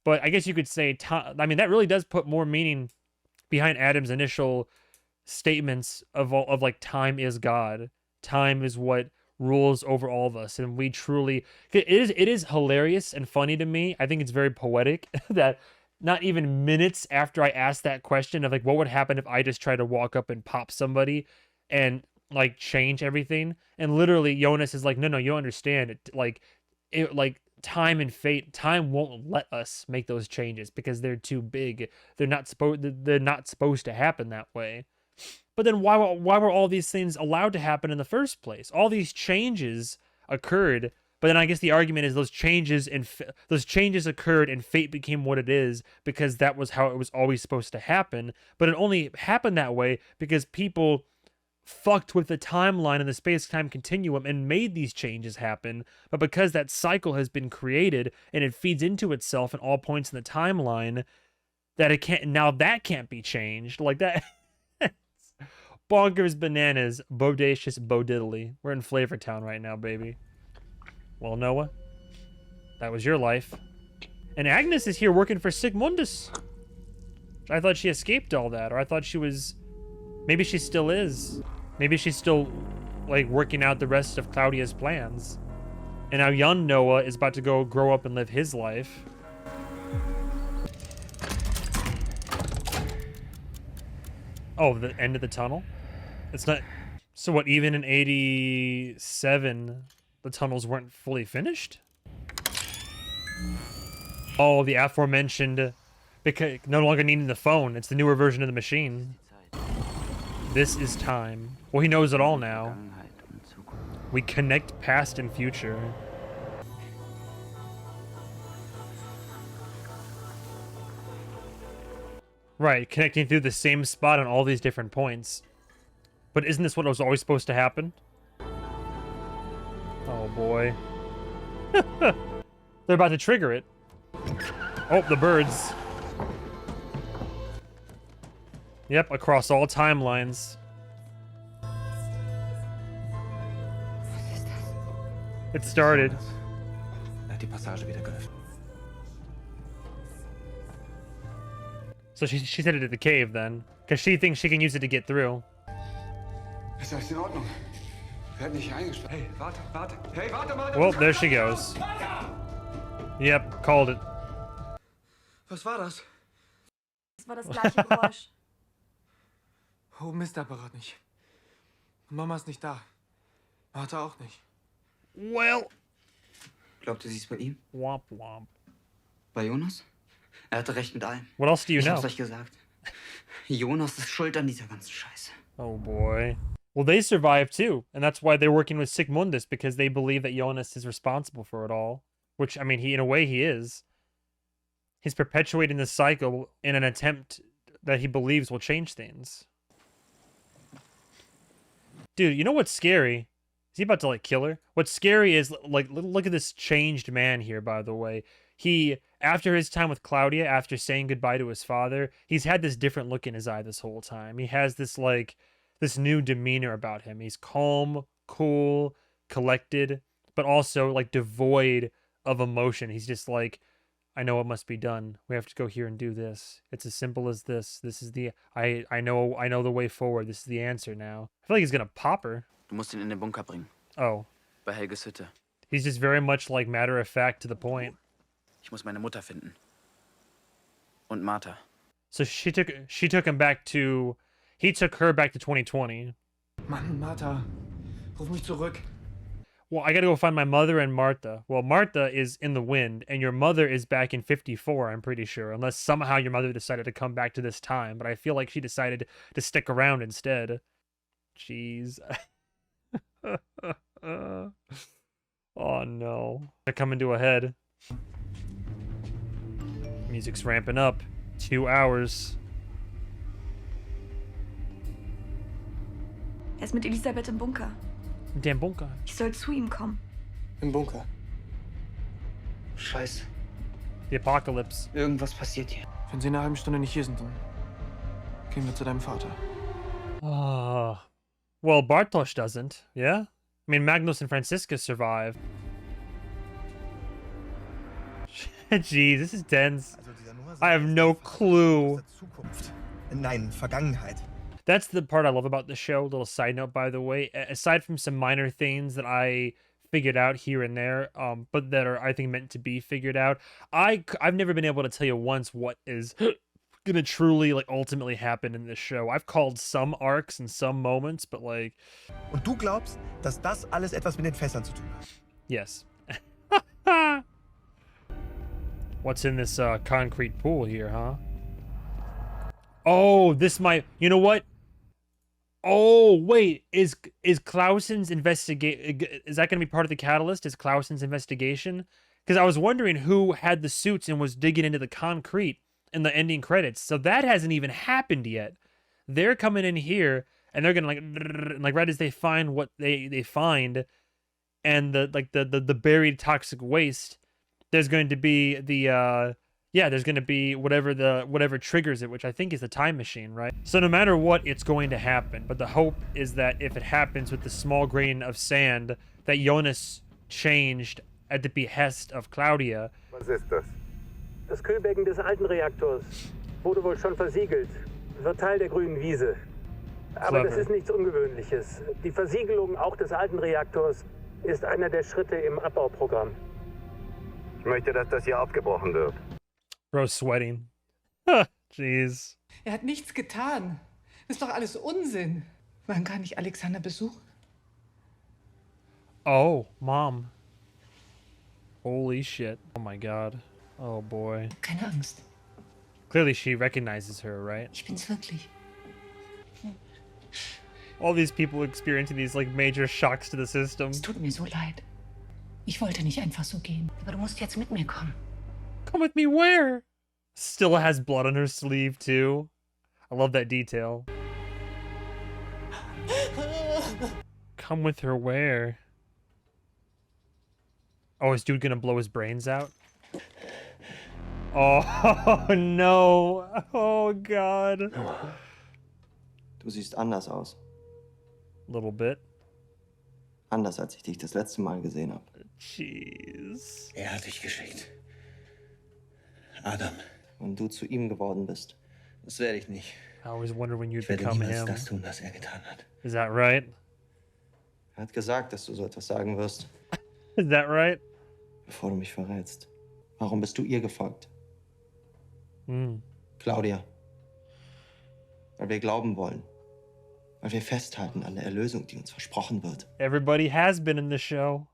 Speaker 1: But I guess you could say, I mean, that really does put more meaning behind Adam's initial statements of like time is God. Time is what rules over all of us, and we truly. It is hilarious and funny to me. I think it's very poetic that not even minutes after I asked that question of like what would happen if I just tried to walk up and pop somebody and like change everything, and literally Jonas is like, no, you understand it, like time and fate, time won't let us make those changes because they're too big. They're not supposed to happen that way. But then why were all these things allowed to happen in the first place? All these changes occurred But then I guess the argument is those changes occurred and fate became what it is because that was how it was always supposed to happen. But it only happened that way because people fucked with the timeline and the space-time continuum and made these changes happen. But because that cycle has been created and it feeds into itself at all points in the timeline, that that can't be changed. Like that. Bonkers bananas, bodacious bodiddly. We're in Flavor Town right now, baby. Well, Noah, that was your life. And Agnes is here working for Sigmundus. I thought she escaped all that, or I thought she was... Maybe she still is. Maybe she's still, like, working out the rest of Claudia's plans. And now young Noah is about to go grow up and live his life. Oh, the end of the tunnel? It's not... So what, even in 87, the tunnels weren't fully finished? Oh, the aforementioned... Because no longer needing the phone. It's the newer version of the machine. This is time. Well, he knows it all now. We connect past and future. Right, connecting through the same spot on all these different points. But isn't this what was always supposed to happen? Oh boy. They're about to trigger it. Oh, the birds. Yep, across all timelines. It started. So she's headed to the cave then, because she thinks she can use it to get through.
Speaker 11: Ist alles in Ordnung? Werd nicht eingesperrt. Hey, warte, warte. Hey, warte mal.
Speaker 1: Well, there she goes. Yep, called it.
Speaker 7: Was war das?
Speaker 15: Das war das gleiche Geräusch.
Speaker 7: Oben ist der Apparat nicht. Und Mama ist nicht da. Martha auch nicht.
Speaker 1: Well.
Speaker 3: Glaubte sie es bei ihm?
Speaker 1: Womp womp.
Speaker 3: Bei Jonas? Er hatte recht mit allem.
Speaker 1: What else do you know?
Speaker 3: Ich hab's euch gesagt. Jonas ist schuld an dieser ganzen Scheiße.
Speaker 1: Oh boy. Well, they survived too, and that's why they're working with Sigmundus, because they believe that Jonas is responsible for it all. Which, I mean, in a way, he is. He's perpetuating this cycle in an attempt that he believes will change things. Dude, you know what's scary? Is he about to, like, kill her? What's scary is, like, look at this changed man here, by the way. He, after his time with Claudia, after saying goodbye to his father, he's had this different look in his eye this whole time. He has this, like, this new demeanor about him. He's calm, cool, collected, but also, like, devoid of emotion. He's just like, I know what must be done. We have to go here and do this. It's as simple as this. This is the... I know the way forward. This is the answer now. I feel like he's gonna pop her.
Speaker 3: Du musst ihn in den Bunker bringen.
Speaker 1: Oh.
Speaker 3: Bei Helges Hütte.
Speaker 1: He's just very much, like, matter of fact to the point.
Speaker 3: Ich muss meine Mutter finden. Und Martha.
Speaker 1: So she took him back to... He took her back to 2020.
Speaker 7: Mann, Martha. Ruf mich zurück.
Speaker 1: Well, I gotta go find my mother and Martha. Well, Martha is in the wind, and your mother is back in 54, I'm pretty sure. Unless somehow your mother decided to come back to this time. But I feel like she decided to stick around instead. Jeez. Oh, no. They're coming to a head. Music's ramping up. 2 hours.
Speaker 15: Er ist mit Elisabeth im Bunker.
Speaker 1: Der Bunker.
Speaker 15: Ich soll zu ihm kommen.
Speaker 5: Im Bunker. Scheiße.
Speaker 1: The Apocalypse.
Speaker 5: Irgendwas passiert hier.
Speaker 7: Wenn sie in einer halben Stunde nicht hier sind, dann gehen wir zu deinem Vater.
Speaker 1: Ah. Well, Bartosz doesn't, yeah? I mean, Magnus and Franziska survive. Jeez, this is dense. I have no clue.
Speaker 10: Nein, Vergangenheit.
Speaker 1: That's the part I love about the show. Little side note, by the way. Aside from some minor things that I figured out here and there, but that are, I think, meant to be figured out, I've never been able to tell you once what is gonna truly, like, ultimately happen in this show. I've called some arcs and some moments, but, like...
Speaker 10: Und du glaubst, dass das alles etwas mit den Fässern zu tun hat?
Speaker 1: Yes. What's in this concrete pool here, huh? Oh, this might... You know what? Oh, wait, is Clausen's is that going to be part of the catalyst? Is Clausen's investigation? Because I was wondering who had the suits and was digging into the concrete in the ending credits. So that hasn't even happened yet. They're coming in here and they're gonna like right as they find what they find, and the buried toxic waste, there's going to be the there's going to be whatever triggers it, which I think is the time machine, right? So no matter what, it's going to happen. But the hope is that if it happens with the small grain of sand that Jonas changed at the behest of Claudia.
Speaker 16: Was ist das? Das Kühlbecken des alten Reaktors wurde wohl schon versiegelt. Wird Teil der grünen Wiese. Aber das ist nichts Ungewöhnliches. Die Versiegelung auch des alten Reaktors ist einer der Schritte im Abbauprogramm. Ich möchte, dass das hier abgebrochen wird.
Speaker 1: Bro's sweating. Jeez.
Speaker 17: Er hat nichts getan. Ist doch alles Unsinn. Wann kann ich Alexander besuchen?
Speaker 1: Oh, Mom. Holy shit. Oh my god. Oh boy.
Speaker 13: Keine Angst.
Speaker 1: Clearly she recognizes her, right?
Speaker 13: Ich bin's wirklich.
Speaker 1: All these people experiencing these like major shocks to the system.
Speaker 13: Es tut mir so leid. Ich wollte nicht einfach so gehen. Aber du musst jetzt mit mir kommen.
Speaker 1: Come with me where? Still has blood on her sleeve too. I love that detail. Come with her where? Oh, is dude gonna blow his brains out? Oh no. Oh god.
Speaker 18: Du siehst anders aus.
Speaker 1: Little bit.
Speaker 18: Anders, als ich dich das letzte Mal gesehen habe.
Speaker 1: Jeez.
Speaker 7: Er hat dich geschickt. Adam.
Speaker 18: Und du zu ihm geworden bist.
Speaker 7: Das werde ich nicht.
Speaker 1: I always wonder when you'd
Speaker 7: Ich werde
Speaker 1: become
Speaker 7: niemals
Speaker 1: him.
Speaker 7: das tun, was er getan hat.
Speaker 1: Is that right?
Speaker 18: Er hat gesagt, dass du so etwas sagen wirst.
Speaker 1: Is that right?
Speaker 18: Bevor du mich verrätst. Warum bist du ihr gefolgt? Claudia. Weil wir glauben wollen. Weil wir festhalten an der Erlösung, die uns versprochen wird.
Speaker 1: Everybody has been in the show.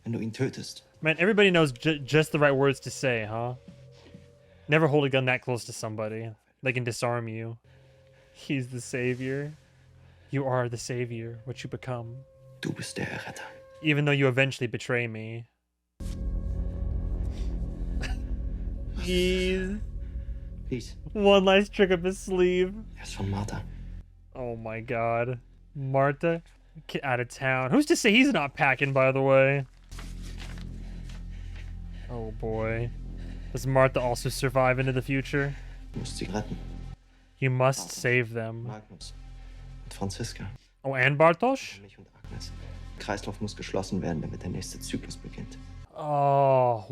Speaker 18: Wenn du ihn tötest.
Speaker 1: Man, everybody knows just the right words to say, huh? Never hold a gun that close to somebody. They can disarm you. He's the savior. You are the savior, what you become.
Speaker 18: Du bist der Erretter.
Speaker 1: Even though you eventually betray me. Jeez.
Speaker 18: Peace.
Speaker 1: One last trick up his sleeve.
Speaker 18: Er ist von Martha.
Speaker 1: Oh my god. Martha? Get out of town. Who's to say he's not packing, by the way? Oh boy. Does Martha also survive into the future?
Speaker 18: Du musst sie retten.
Speaker 1: You must save them.
Speaker 18: Magnus. Und Franziska.
Speaker 1: Oh, and Bartosz?
Speaker 18: Mich und Agnes. Der Kreislauf muss geschlossen werden, damit der nächste Zyklus beginnt.
Speaker 1: Oh,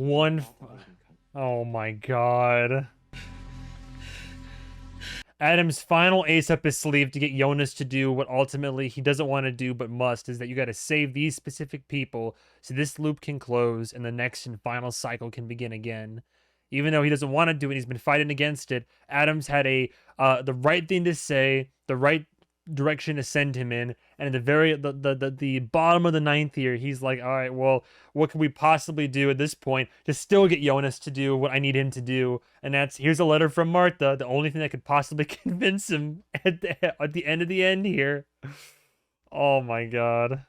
Speaker 1: oh my god. Adam's final ace up his sleeve to get Jonas to do what ultimately he doesn't want to do but must, is that you got to save these specific people so this loop can close and the next and final cycle can begin again. Even though he doesn't want to do it, he's been fighting against it. Adam's had the right thing to say, the right direction to send him in, and at the bottom of the ninth here, he's like, all right, well, what can we possibly do at this point to still get Jonas to do what I need him to do? And that's, here's a letter from Martha, the only thing that could possibly convince him at the end of the end here. Oh my god.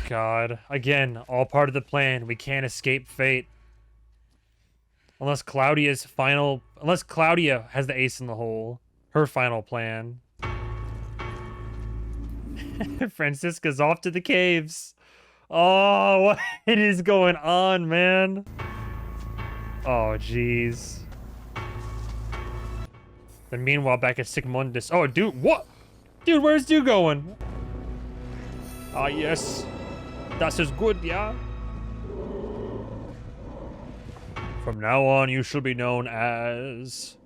Speaker 1: God, again, all part of the plan. We can't escape fate. Unless Claudia has the ace in the hole. Her final plan. Francisca's off to the caves. Oh, what is going on, man? Oh, jeez. Then meanwhile, back at Sigmundus. Oh, dude, what? Dude, where's dude going? Ah, yes. That is good, yeah? From now on, you shall be known as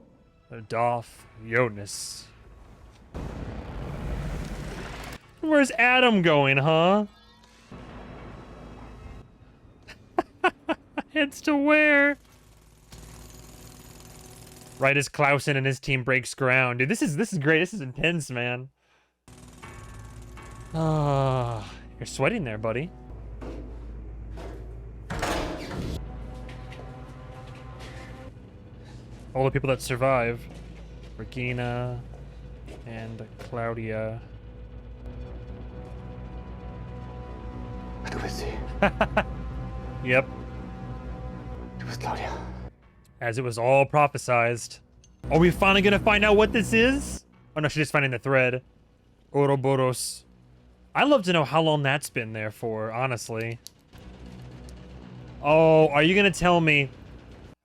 Speaker 1: Darth Jonas. Where's Adam going, huh? It's to where? Right as Clausen and his team breaks ground. Dude, this is great. This is intense, man. Ah, you're sweating there, buddy. All the people that survive. Regina and Claudia.
Speaker 11: Du bist sie.
Speaker 1: Yep.
Speaker 11: Du bist Claudia.
Speaker 1: As it was all prophesized. Are we finally gonna find out what this is? Oh no, she's just finding the thread. Ouroboros. I'd love to know how long that's been there for, honestly. Oh, are you gonna tell me?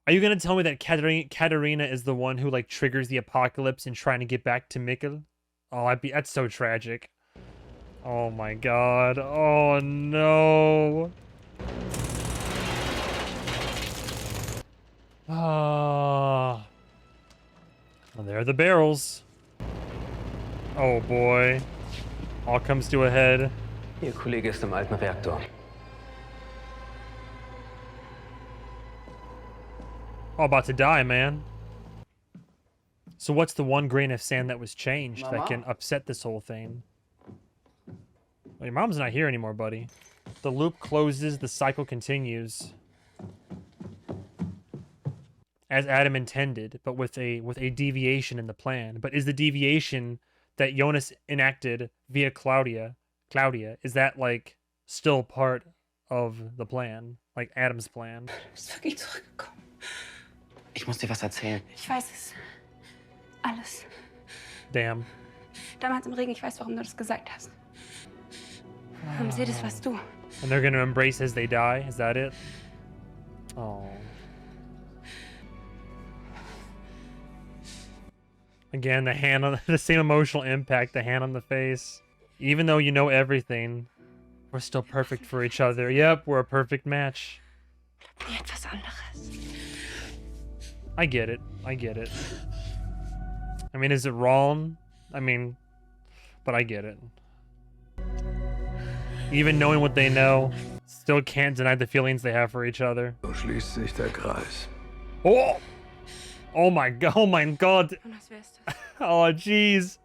Speaker 1: Are you gonna tell me that Katerina is the one who like triggers the apocalypse and trying to get back to Mikkel? Oh, that's so tragic. Oh my god. Oh no. Ah. Well, there are the barrels. Oh boy. All comes to a head.
Speaker 19: Ihr Kollege ist im alten Reaktor.
Speaker 1: All about to die, man. So what's the one grain of sand that was changed that can upset this whole thing? Well, your mom's not here anymore, buddy. The loop closes, the cycle continues. As Adam intended, but with a deviation in the plan. But is the deviation that Jonas enacted via Claudia, is that like still part of the plan? Like Adam's plan?
Speaker 13: Du bist wirklich zurückgekommen.
Speaker 3: Ich muss dir was erzählen.
Speaker 15: Ich weiß es. Alles.
Speaker 1: Damn.
Speaker 15: Damals im Regen, ich weiß, warum du das gesagt hast. Mercedes, warst du.
Speaker 1: And they're gonna embrace as they die? Is that it? Oh. Again, the hand on the same emotional impact, the hand on the face. Even though you know everything, we're still perfect for each other. Yep, we're a perfect match.
Speaker 15: Etwas anderes.
Speaker 1: I get it. I get it. I mean, is it wrong? I mean, but I get it. Even knowing what they know, still can't deny the feelings they have for each other.
Speaker 14: So schließt sich der Kreis.
Speaker 1: Oh! Oh my god, oh my god. Oh jeez.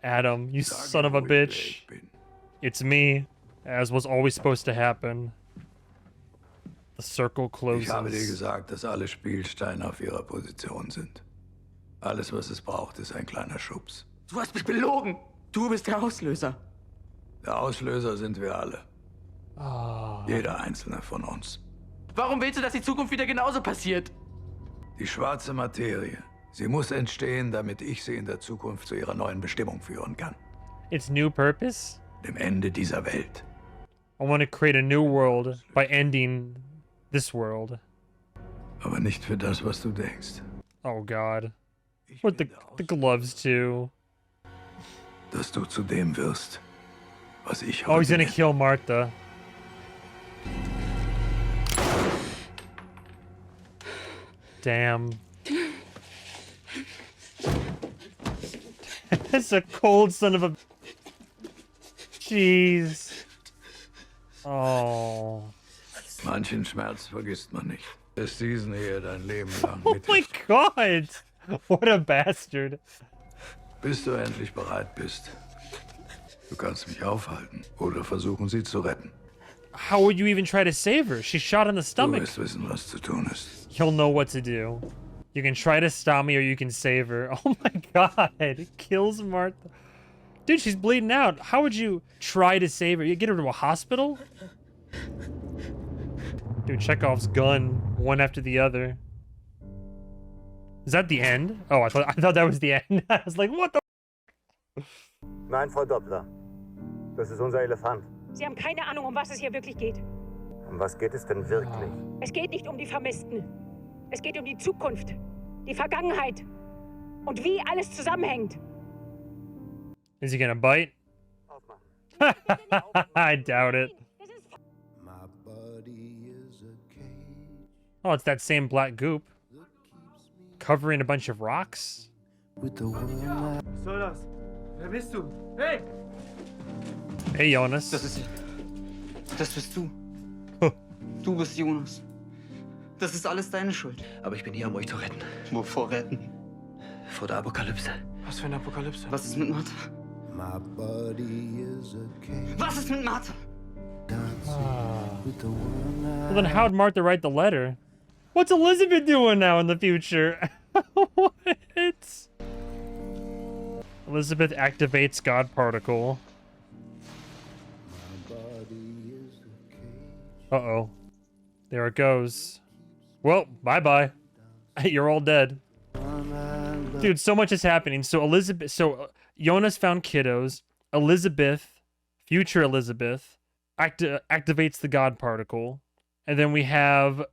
Speaker 1: Adam, you son of a bitch. It's me, as was always supposed to happen. The circle closes.
Speaker 14: Ich habe dir gesagt, dass alle Spielsteine auf ihrer Position sind. Alles, was es braucht, ist ein kleiner Schubs.
Speaker 3: Du hast mich belogen. Du bist der Auslöser.
Speaker 14: Der Auslöser sind wir alle.
Speaker 1: Oh.
Speaker 14: Jeder einzelne von uns.
Speaker 3: Warum willst du, dass die Zukunft wieder genauso passiert?
Speaker 14: Die schwarze Materie. Sie muss entstehen, damit ich sie in der Zukunft zu ihrer neuen Bestimmung führen kann.
Speaker 1: Its new purpose?
Speaker 14: Dem Ende dieser Welt.
Speaker 1: I want to create a new world by ending this world.
Speaker 14: Aber nicht für das, was du denkst.
Speaker 1: Oh God. What the gloves too?
Speaker 14: Dass du zu dem wirst, was ich
Speaker 1: Oh, he's
Speaker 14: heute
Speaker 1: gonna
Speaker 14: bin.
Speaker 1: kill Martha. Damn. That's a cold son of a... Jeez. Oh.
Speaker 14: Manchen Schmerz vergisst man nicht. Dass diesen hier dein Leben lang
Speaker 1: Oh
Speaker 14: mit.
Speaker 1: my god! What a bastard.
Speaker 14: Bis du endlich bereit bist. Du kannst mich aufhalten oder versuchen, sie zu retten.
Speaker 1: How would you even try to save her? She's shot in the
Speaker 14: Du
Speaker 1: stomach.
Speaker 14: wirst wissen, was zu tun ist.
Speaker 1: You'll know what to do. You can try to stop me or you can save her. Oh my god. It kills Martha. Dude, she's bleeding out. How would you try to save her? You get her to a hospital? Dude, Chekhov's gun, one after the other. Is that the end? Oh, I thought that was the end. I was like, what the?
Speaker 16: Nein, Frau Doppler. Das ist unser Elefant.
Speaker 8: Sie haben keine Ahnung, um was es hier wirklich geht.
Speaker 16: Um was geht es denn wirklich?
Speaker 8: Es geht nicht um die Vermissten. Es geht um die Zukunft, die Vergangenheit und wie alles zusammenhängt.
Speaker 1: Is he gonna bite? I doubt it. Oh, it's that same black goop. Covering a bunch of rocks?
Speaker 12: Was soll das? Wer bist du? Hey!
Speaker 1: Hey, Jonas.
Speaker 3: Das bist du. Du bist Jonas. Das ist alles deine Schuld.
Speaker 18: Aber ich bin hier, um euch zu retten.
Speaker 3: Wovor retten?
Speaker 18: Vor der Apokalypse.
Speaker 3: Was für eine Apokalypse? Was ist mit Martha? Was ist mit Martha?
Speaker 1: Well, then how'd Martha write the letter? What's Elizabeth doing now in the future? What? Elizabeth activates God particle. Uh-oh. There it goes. Well, bye-bye. You're all dead. Dude, so much is happening. So Jonas found kiddos. Elizabeth, future Elizabeth, activates the God particle. And then we have...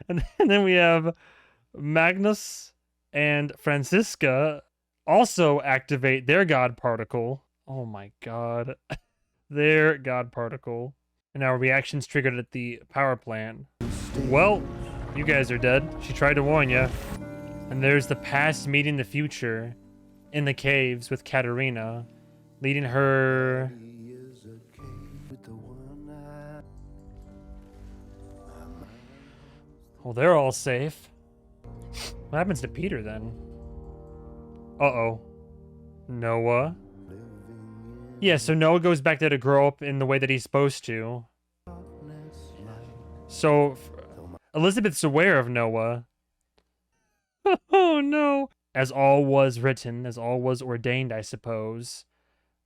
Speaker 1: and then we have Magnus and Franziska also activate their God particle. Oh my god. Their God particle. And our reactions triggered at the power plant. Well, you guys are dead. She tried to warn you. And there's the past meeting the future in the caves with Katerina, leading her... Well, they're all safe. What happens to Peter then? Uh-oh. Noah? Yeah, so Noah goes back there to grow up in the way that he's supposed to. So, Elizabeth's aware of Noah. Oh no! As all was written, as all was ordained, I suppose.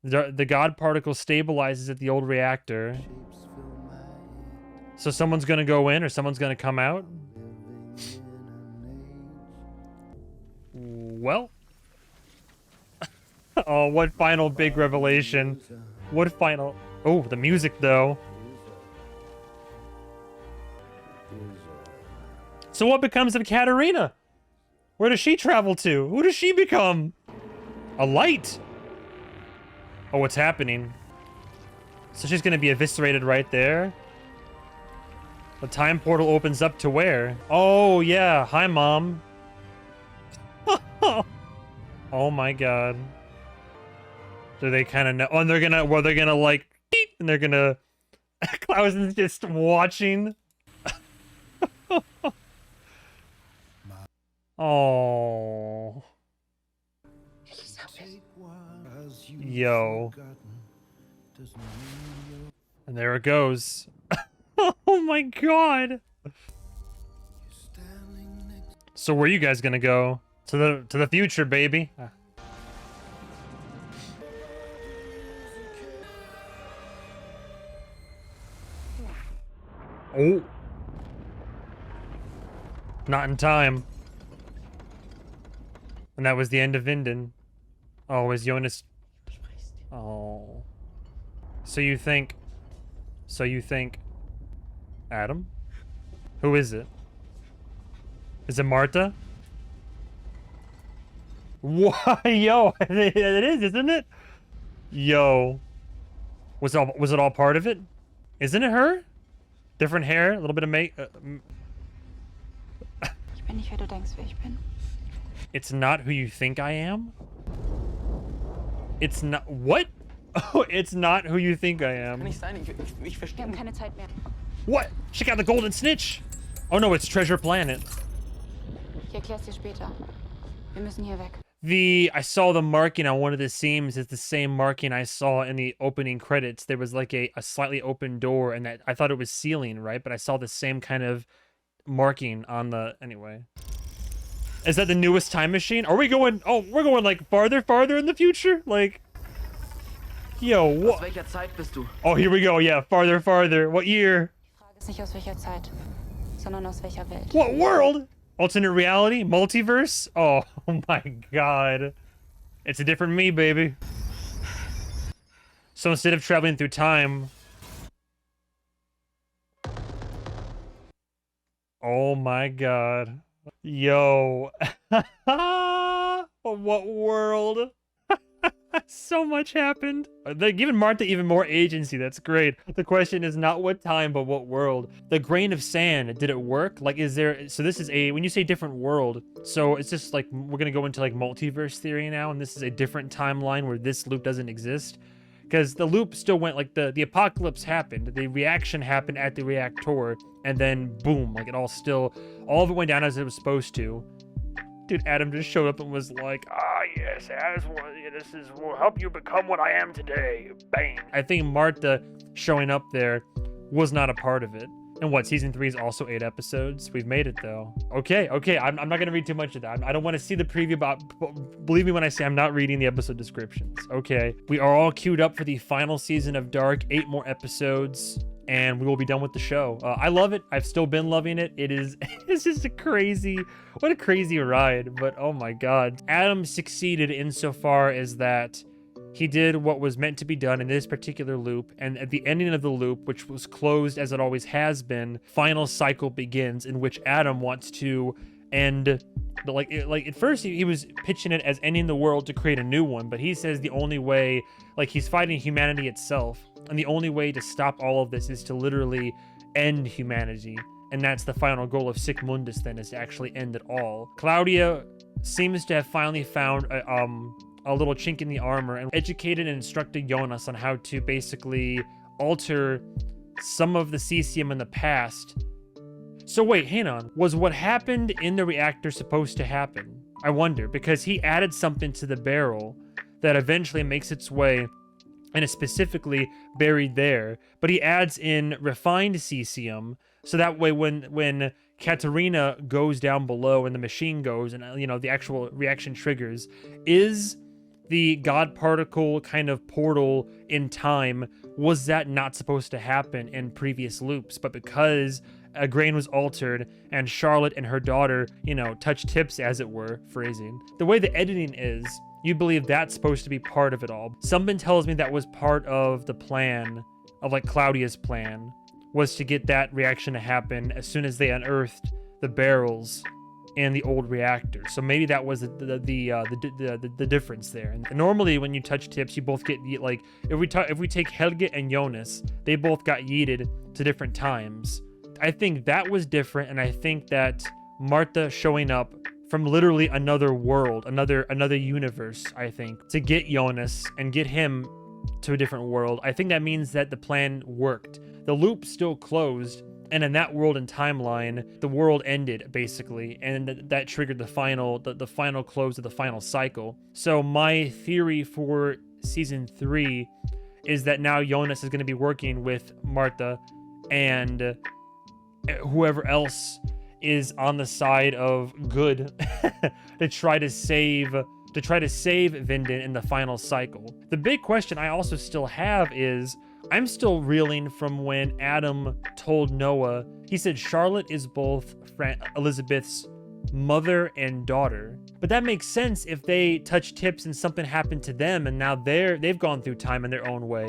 Speaker 1: The God particle stabilizes at the old reactor. So someone's gonna go in or someone's gonna come out? Well. Oh, what final big revelation. What final... Oh, the music, though. So what becomes of Katerina? Where does she travel to? Who does she become? A light? Oh, what's happening? So she's gonna be eviscerated right there? The time portal opens up to where? Oh, yeah. Hi, Mom. Oh my god. Do they kind of know? Oh, and they're gonna like, and they're gonna... Clausen's just watching. Oh. Yo. And there it goes. Oh my god. So where are you guys gonna go? To the future, baby. Oh. Not in time. And that was the end of Vinden. Oh, is Jonas... Oh. So you think... Adam? Who is it? Is it Martha? Why, yo, it is, isn't it? Yo. Was it all part of it? Isn't it her? Different hair, a little bit of make...
Speaker 15: Ich bin nicht, wer du denkst, wer ich bin.
Speaker 1: It's not who you think I am? It's not... What? Oh, it's not who you think I am.
Speaker 4: Kann nicht sein, ich verstehe.
Speaker 15: Wir haben keine Zeit mehr.
Speaker 1: What? She got the golden snitch! Oh no, it's Treasure Planet.
Speaker 15: Ich erklär's dir später. Wir müssen hier weg.
Speaker 1: I saw the marking on one of the seams is the same marking I saw in the opening credits. There was like a slightly open door, and that I thought it was ceiling, right? But I saw the same kind of marking on the... Anyway. Is that the newest time machine? Are we going... Oh, we're going like farther in the future? Like... Yo, what?
Speaker 3: Aus welcher Zeit bist du?
Speaker 1: Oh, here we go. Yeah, farther. What year?
Speaker 15: Die Frage ist nicht aus welcher Zeit, sondern aus welcher Welt.
Speaker 1: What world? Alternate reality? Multiverse? Oh my god. It's a different me, baby. So instead of traveling through time... Oh my god. Yo. What world? So much happened. They're giving Martha even more agency. That's great. The question is not what time, but what world. The grain of sand, did it work? Like, is there... So this is a... When you say different world, so it's just like... We're gonna go into like multiverse theory now, and this is a different timeline where this loop doesn't exist. Because the loop still went... Like, the apocalypse happened. The reaction happened at the reactor, and then boom. Like, it all still... All of it went down as it was supposed to. Dude, Adam just showed up and was like, yes, this will help you become what I am today. Bang. I think Martha showing up there was not a part of it. And what, season 3 is also 8 episodes? We've made it though. Okay, I'm not gonna read too much of that. I don't want to see the preview, but believe me when I say I'm not reading the episode descriptions. Okay, we are all queued up for the final season of Dark, 8 more episodes, and we will be done with the show. I love it. I've still been loving it. It's just what a crazy ride, but oh my God. Adam succeeded insofar as that he did what was meant to be done in this particular loop, and at the ending of the loop, which was closed as it always has been, final cycle begins in which Adam wants to end. But like at first he was pitching it as ending the world to create a new one, but he says the only way, like he's fighting humanity itself, and the only way to stop all of this is to literally end humanity, and that's the final goal of Sic Mundus then, is to actually end it all. Claudia seems to have finally found a little chink in the armor and educated and instructed Jonas on how to basically alter some of the cesium in the past. So wait, hang on. Was what happened in the reactor supposed to happen? I wonder, because he added something to the barrel that eventually makes its way and is specifically buried there, but he adds in refined cesium, so that way when Katerina goes down below and the machine goes and, you know, the actual reaction triggers, is the God particle kind of portal in time, was that not supposed to happen in previous loops? But because a grain was altered and Charlotte and her daughter, you know, touched tips, as it were, phrasing, the way the editing is, you believe that's supposed to be part of it all. Something tells me that was part of the plan, of like Claudia's plan, was to get that reaction to happen as soon as they unearthed the barrels in the old reactor. So maybe that was the difference there. And normally when you touch tips, you both get, like, if we take Helge and Jonas, they both got yeeted to different times. I think that was different, and I think that Martha showing up from literally another world, another universe, I think, to get Jonas and get him to a different world, I think that means that the plan worked. The loop still closed, and in that world and timeline, the world ended basically, and that triggered the final close of the final cycle. So my theory for season 3 is that now Jonas is going to be working with Martha and whoever else is on the side of good to try to save Vinden in the final cycle. The big question I also still have is, I'm still reeling from when Adam told Noah, he said Charlotte is both Elizabeth's mother and daughter. But that makes sense if they touched tips and something happened to them and now they've gone through time in their own way.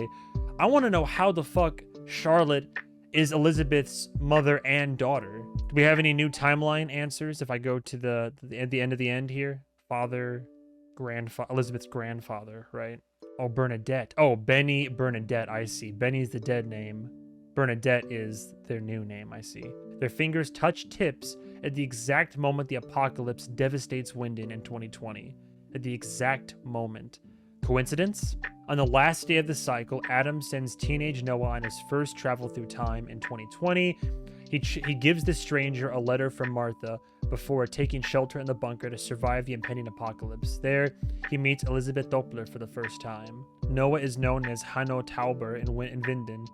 Speaker 1: I want to know how the fuck Charlotte is Elizabeth's mother and daughter. Do we have any new timeline answers? If I go to the end of the end here, Elizabeth's grandfather, right? Oh, Bernadette. Oh, Benny Bernadette, I see. Benny's the dead name. Bernadette is their new name, I see. Their fingers touch tips at the exact moment the apocalypse devastates Winden in 2020. At the exact moment. Coincidence? On the last day of the cycle, Adam sends teenage Noah on his first travel through time in 2020. He gives the stranger a letter from Martha before taking shelter in the bunker to survive the impending apocalypse. There, he meets Elizabeth Doppler for the first time. Noah is known as Hanno Tauber in Winden.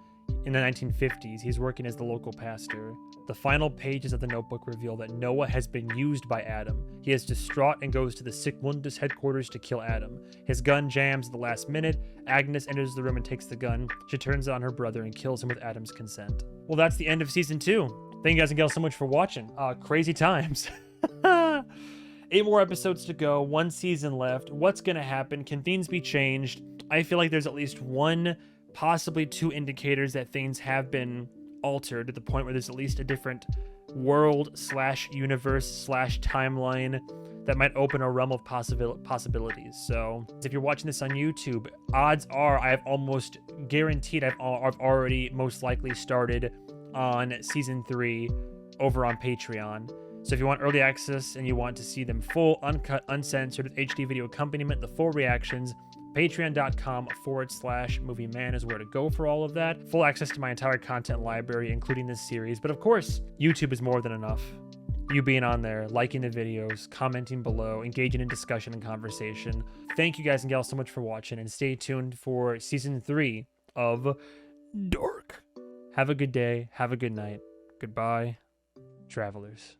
Speaker 1: In the 1950s, he's working as the local pastor. The final pages of the notebook reveal that Noah has been used by Adam. He is distraught and goes to the Sic Mundus headquarters to kill Adam. His gun jams at the last minute. Agnes enters the room and takes the gun. She turns it on her brother and kills him with Adam's consent. Well, that's the end of season 2. Thank you guys and gals so much for watching. Crazy times. 8 more episodes to go, 1 season left. What's gonna happen? Can things be changed? I feel like there's at least 1, possibly 2 indicators that things have been altered to the point where there's at least a different world / universe / timeline that might open a realm of possibilities. So if you're watching this on YouTube, odds are I've almost guaranteed I've already most likely started on season 3 over on Patreon. So if you want early access and you want to see them full, uncut, uncensored with HD video accompaniment, the full reactions, patreon.com/MovieMan is where to go for all of that. Full access to my entire content library, including this series. But of course, YouTube is more than enough. You being on there, liking the videos, commenting below, engaging in discussion and conversation. Thank you guys and gals so much for watching, and stay tuned for season 3 of Dark. Have a good day. Have a good night. Goodbye, travelers.